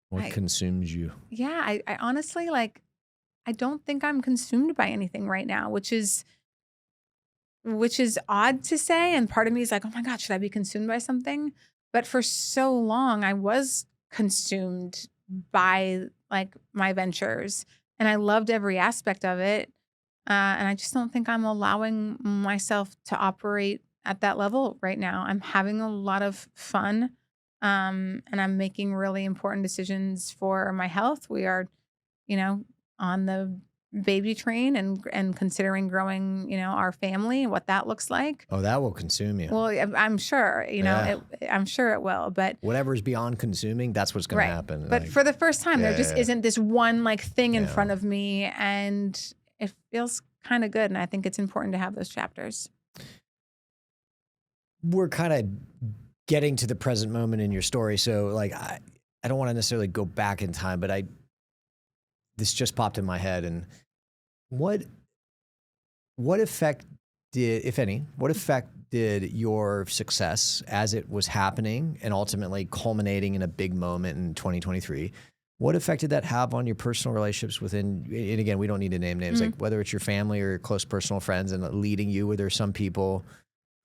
B: What consumes you?
A: Yeah, I honestly like, I don't think I'm consumed by anything right now, which is odd to say. And part of me is like, oh my God, should I be consumed by something? But for so long, I was consumed by like my ventures, and I loved every aspect of it. And I just don't think I'm allowing myself to operate at that level right now. I'm having a lot of fun, and I'm making really important decisions for my health. We are, on the baby train and considering growing, our family and what that looks like.
B: Oh, that will consume you.
A: Well, I'm sure, I'm sure it will, but
B: whatever's beyond consuming, that's what's going to happen.
A: But for the first time, there just isn't this one like thing in front of me, and it feels kind of good. And I think it's important to have those chapters.
B: We're kind of getting to the present moment in your story. So like, I don't want to necessarily go back in time, but this just popped in my head. And what effect did, if any, your success as it was happening and ultimately culminating in a big moment in 2023, what effect did that have on your personal relationships within, and again, we don't need to name names, like whether it's your family or your close personal friends and leading you, were there some people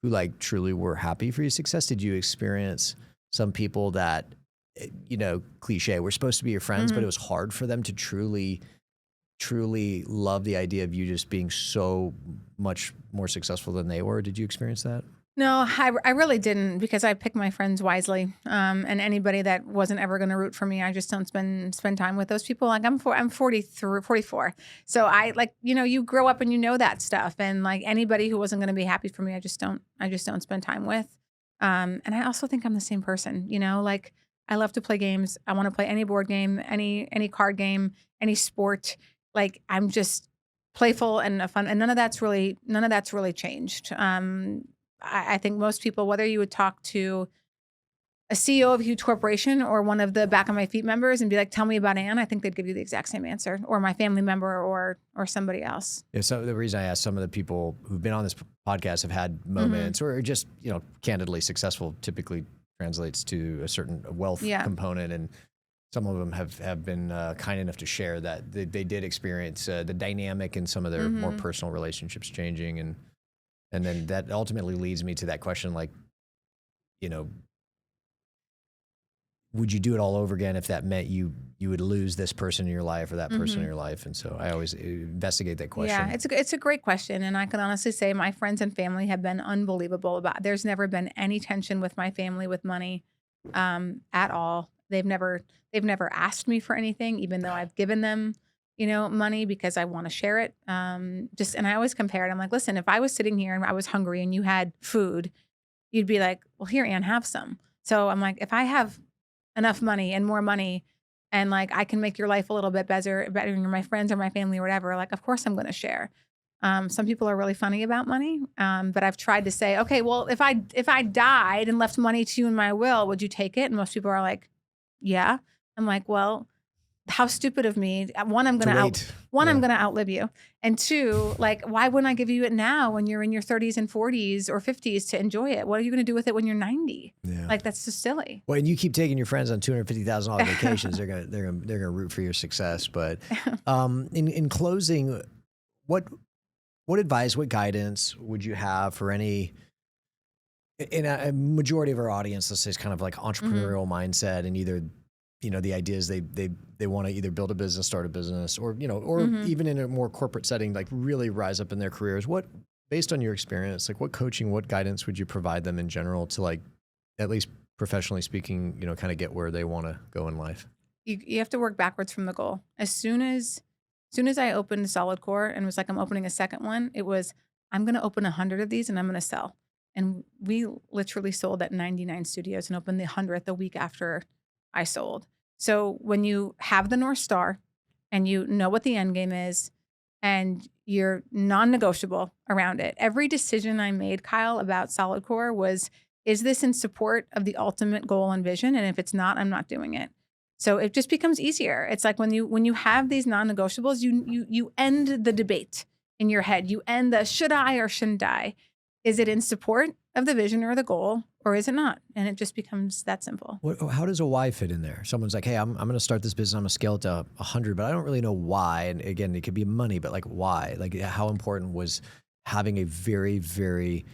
B: who like truly were happy for your success? Did you experience some people that, cliche, we're supposed to be your friends, but it was hard for them to truly love the idea of you just being so much more successful than they were? Did you experience that?
A: No, I really didn't, because I pick my friends wisely. And anybody that wasn't ever going to root for me, I just don't spend time with those people. Like I'm 44. So I like, you grow up and you know that stuff. And like anybody who wasn't going to be happy for me, I just don't spend time with. And I also think I'm the same person, like I love to play games. I want to play any board game, any card game, any sport. Like I'm just playful and fun, and none of that's really changed. I think most people, whether you would talk to a CEO of a huge corporation or one of the Back of My Feet members and be like, tell me about Anne, I think they'd give you the exact same answer, or my family member or somebody else.
B: Yeah, so the reason I asked, some of the people who've been on this podcast have had moments or just, candidly successful typically translates to a certain wealth component. And some of them have been kind enough to share that they did experience the dynamic in some of their more personal relationships changing. And then that ultimately leads me to that question, like, would you do it all over again if that meant you would lose this person in your life or that person in your life? And so I always investigate that question.
A: Yeah, it's a great question. And I can honestly say my friends and family have been unbelievable about it. There's never been any tension with my family with money at all. They've never asked me for anything, even though I've given them, money because I want to share it. And I always compare it. I'm like, listen, if I was sitting here and I was hungry and you had food, you'd be like, well, here, Anne, have some. So I'm like, if I have enough money and more money and like I can make your life a little bit better than my friends or my family or whatever, like of course I'm going to share. Some people are really funny about money, but I've tried to say, okay, well, if I died and left money to you in my will, would you take it? And most people are like, yeah. I'm like, well, how stupid of me. One, I'm going to outlive you. And two, like, why wouldn't I give you it now when you're in your 30s and 40s or 50s to enjoy it? What are you going to do with it when you're 90?
B: Yeah.
A: Like, that's just silly.
B: Well, and you keep taking your friends on $250,000 vacations, they're gonna root for your success. But in closing, what advice, what guidance would you have for any, in a majority of our audience, let's say, is kind of like entrepreneurial mindset, and either the idea is they want to either build a business, start a business, or even in a more corporate setting, like really rise up in their careers. What, based on your experience, like what coaching, what guidance would you provide them in general to, like, at least professionally speaking, kind of get where they want to go in life?
A: You have to work backwards from the goal. As soon as I opened SolidCore and was like, I'm opening a second one, it was, I'm going to open 100 of these and I'm going to sell. And we literally sold at 99 studios and opened the 100th the week after I sold. So when you have the North Star and you know what the end game is and you're non-negotiable around it, every decision I made, Kyle, about SolidCore was, is this in support of the ultimate goal and vision? And if it's not, I'm not doing it. So it just becomes easier. It's like when you have these non-negotiables, you end the debate in your head. You end the should I or shouldn't I? Is it in support of the vision or the goal, or is it not? And it just becomes that simple.
B: How does a why fit in there? Someone's like, hey, I'm going to start this business. I'm going to scale it to 100, but I don't really know why. And again, it could be money, but like why? Like how important was having a very, very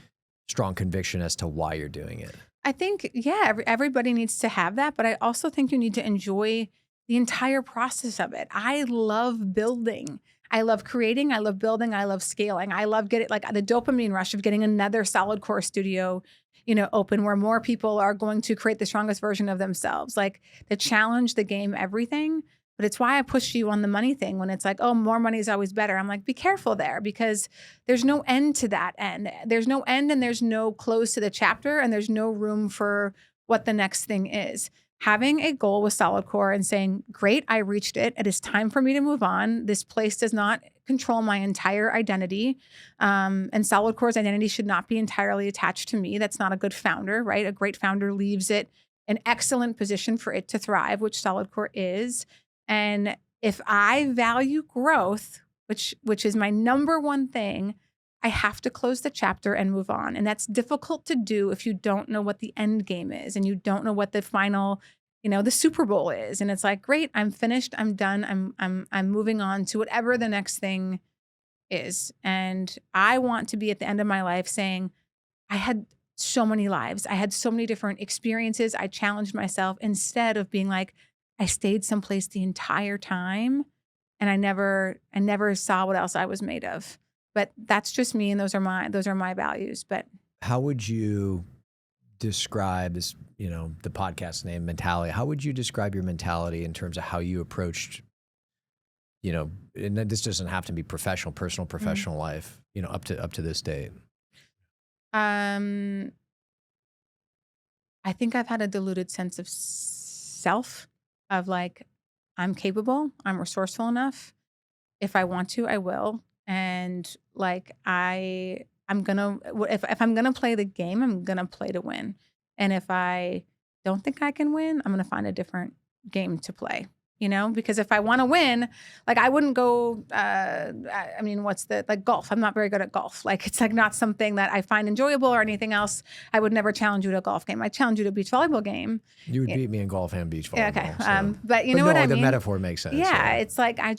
B: strong conviction as to why you're doing it?
A: I think, yeah, everybody needs to have that, but I also think you need to enjoy the entire process of it. I love building. I love creating. I love building. I love scaling. I love getting like the dopamine rush of getting another SolidCore studio, open where more people are going to create the strongest version of themselves. Like the challenge, the game, everything. But it's why I push you on the money thing when it's like, oh, more money is always better. I'm like, be careful there because there's no end to that end. There's no end and there's no close to the chapter and there's no room for what the next thing is. Having a goal with SolidCore and saying, great, I reached it. It is time for me to move on. This place does not control my entire identity. And SolidCore's identity should not be entirely attached to me. That's not a good founder, right? A great founder leaves it an excellent position for it to thrive, which SolidCore is. And if I value growth, which is my number one thing, I have to close the chapter and move on. And that's difficult to do if you don't know what the end game is and you don't know what the final, the Super Bowl is. And it's like, great, I'm finished, I'm done, I'm moving on to whatever the next thing is. And I want to be at the end of my life saying, I had so many lives. I had so many different experiences. I challenged myself instead of being like, I stayed someplace the entire time and I never saw what else I was made of. But that's just me and those are my values. But
B: how would you describe this, the podcast name mentality? How would you describe your mentality in terms of how you approached, and this doesn't have to be personal life, up to this date?
A: I think I've had a diluted sense of self of like, I'm capable, I'm resourceful enough. If I want to, I will. And like, if I'm going to play the game, I'm going to play to win. And if I don't think I can win, I'm going to find a different game to play. Because if I want to win, like I wouldn't go, I mean, like golf. I'm not very good at golf. Like it's like not something that I find enjoyable or anything else. I would never challenge you to a golf game. I challenge you to a beach volleyball game.
B: You would beat me in golf and beach volleyball.
A: Yeah, okay.
B: So.
A: But you know what I mean?
B: The metaphor makes sense.
A: Yeah. It's like, I'm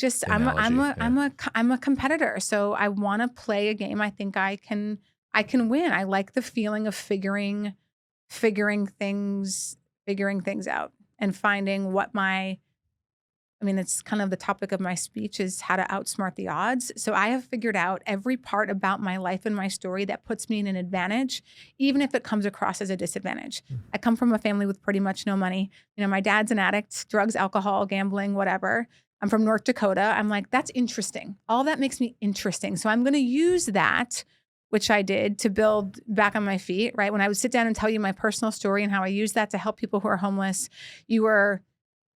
A: a competitor. So I want to play a game. I think I can win. I like the feeling of figuring things out and finding it's kind of the topic of my speech is how to outsmart the odds. So I have figured out every part about my life and my story that puts me in an advantage, even if it comes across as a disadvantage. I come from a family with pretty much no money. My dad's an addict, drugs, alcohol, gambling, whatever. I'm from North Dakota. I'm like, that's interesting. All that makes me interesting. So I'm going to use that, which I did, to build back on my feet, right? When I would sit down and tell you my personal story and how I use that to help people who are homeless, you were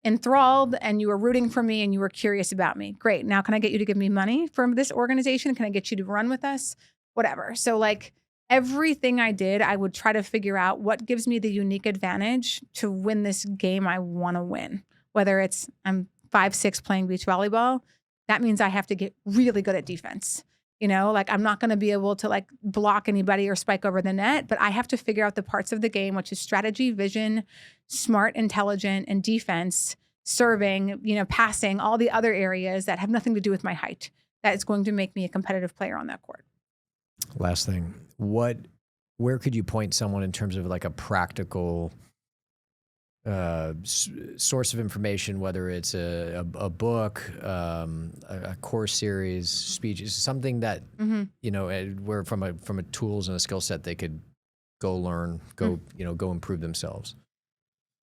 A: enthralled and you were rooting for me and you were curious about me. Great. Now, can I get you to give me money from this organization? Can I get you to run with us? Whatever. So like everything I did, I would try to figure out what gives me the unique advantage to win this game I want to win. Whether it's I'm 5'6" playing beach volleyball, that means I have to get really good at defense. Like I'm not going to be able to like block anybody or spike over the net, but I have to figure out the parts of the game, which is strategy, vision, smart, intelligent, and defense, serving, passing, all the other areas that have nothing to do with my height. That is going to make me a competitive player on that court.
B: Last thing, where could you point someone in terms of like a practical source of information, whether it's a book, a course series, speeches, something that, where from a tools and a skill set they could go learn, go improve themselves?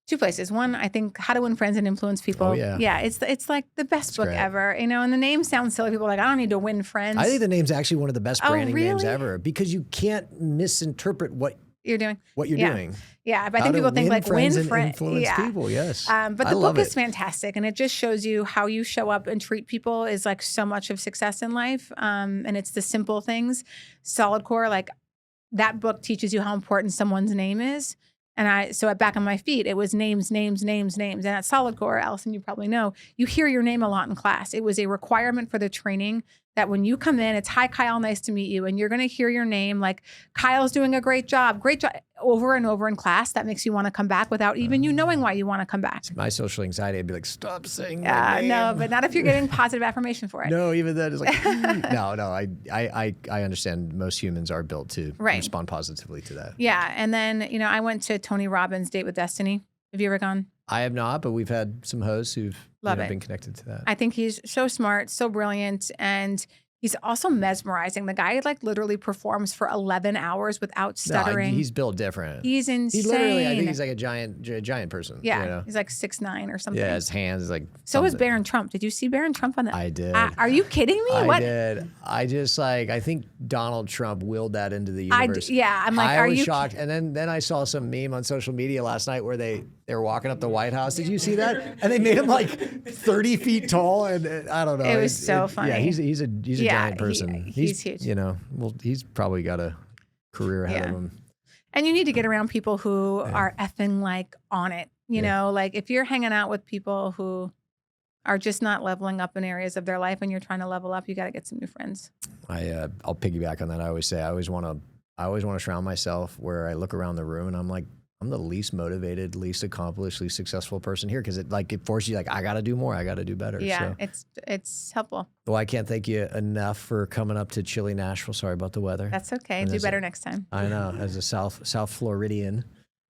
A: Two places. One, I think How to Win Friends and Influence People.
B: Oh, yeah.
A: Yeah, it's like the best book ever. And the name sounds silly. People are like, I don't need to win friends.
B: I think the name's actually one of the best branding names
A: really?
B: ever, because you can't misinterpret what
A: you're doing. Yeah, but I think people think like win friends.
B: Influence people, yes.
A: But the book is fantastic, and it just shows you how you show up and treat people is like so much of success in life. And it's the simple things. SolidCore, like that book teaches you how important someone's name is. And so at Back on My Feet, it was names. And at SolidCore, Allison, you probably know, you hear your name a lot in class. It was a requirement for the training that when you come in, it's, hi, Kyle, nice to meet you. And you're going to hear your name like, Kyle's doing a great job, over and over in class. That makes you want to come back without even you knowing why you want to come back.
B: My social anxiety, I'd be like, stop saying my name.
A: No, but not if you're getting positive affirmation for it.
B: No, even then it's like, no, I understand most humans are built to respond positively to that.
A: Yeah. And then, I went to Tony Robbins' Date with Destiny. Have you ever gone?
B: I have not, but we've had some hosts who've been connected to that.
A: I think he's so smart, so brilliant, and he's also mesmerizing. The guy like literally performs for 11 hours without stuttering.
B: No, he's built different.
A: He's insane.
B: He literally, I think he's like a giant person.
A: Yeah, he's like 6'9" or something.
B: Yeah, his hands is like.
A: So is Barron Trump. Did you see Barron Trump on that?
B: I did.
A: Are you kidding me?
B: I did. I just I think Donald Trump willed that into the universe.
A: I'm like,
B: I was shocked. And then I saw some meme on social media last night where they were walking up the White House. Did you see that? And they made him like 30 feet tall, and I don't know.
A: It was so funny.
B: Yeah, he's a giant person.
A: He's huge.
B: He's probably got a career ahead of him.
A: And you need to get around people who are effing like on it. You know, like if you're hanging out with people who are just not leveling up in areas of their life and you're trying to level up, you got to get some new friends.
B: I'll piggyback on that. I always say I always want to surround myself where I look around the room and I'm like, I'm the least motivated, least accomplished, least successful person here, because it forces you I got to do more, I got to do better.
A: Yeah, so. It's helpful.
B: Well, I can't thank you enough for coming up to chilly Nashville. Sorry about the weather.
A: That's okay. And do better next time.
B: I know, as a South Floridian.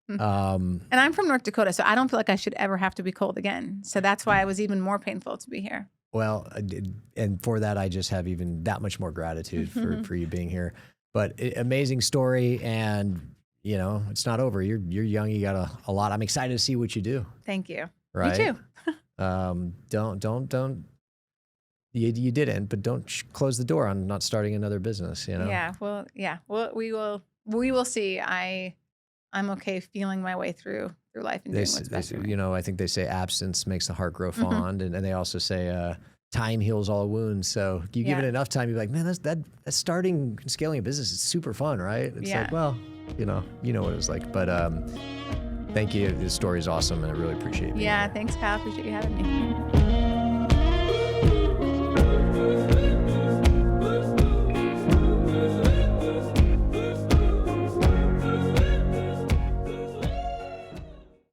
A: And I'm from North Dakota, so I don't feel like I should ever have to be cold again. So that's why it was even more painful to be here.
B: Well, and for that, I just have even that much more gratitude for you being here. But amazing story, and it's not over. You're young. You got a lot. I'm excited to see what you do.
A: Thank you.
B: Right?
A: Me too.
B: Don't. You didn't, but don't close the door on not starting another business.
A: Yeah. Well, yeah. Well, we will see. I'm okay feeling my way through life and doing what's best for me.
B: I think they say absence makes the heart grow fond, and they also say time heals all wounds. So you give it enough time, you're like, man, that's starting and scaling a business is super fun, right? It's like, well, you know what it was like. But Thank you. This story is awesome, and I really appreciate it.
A: Yeah, thanks, Kyle. Appreciate you having me.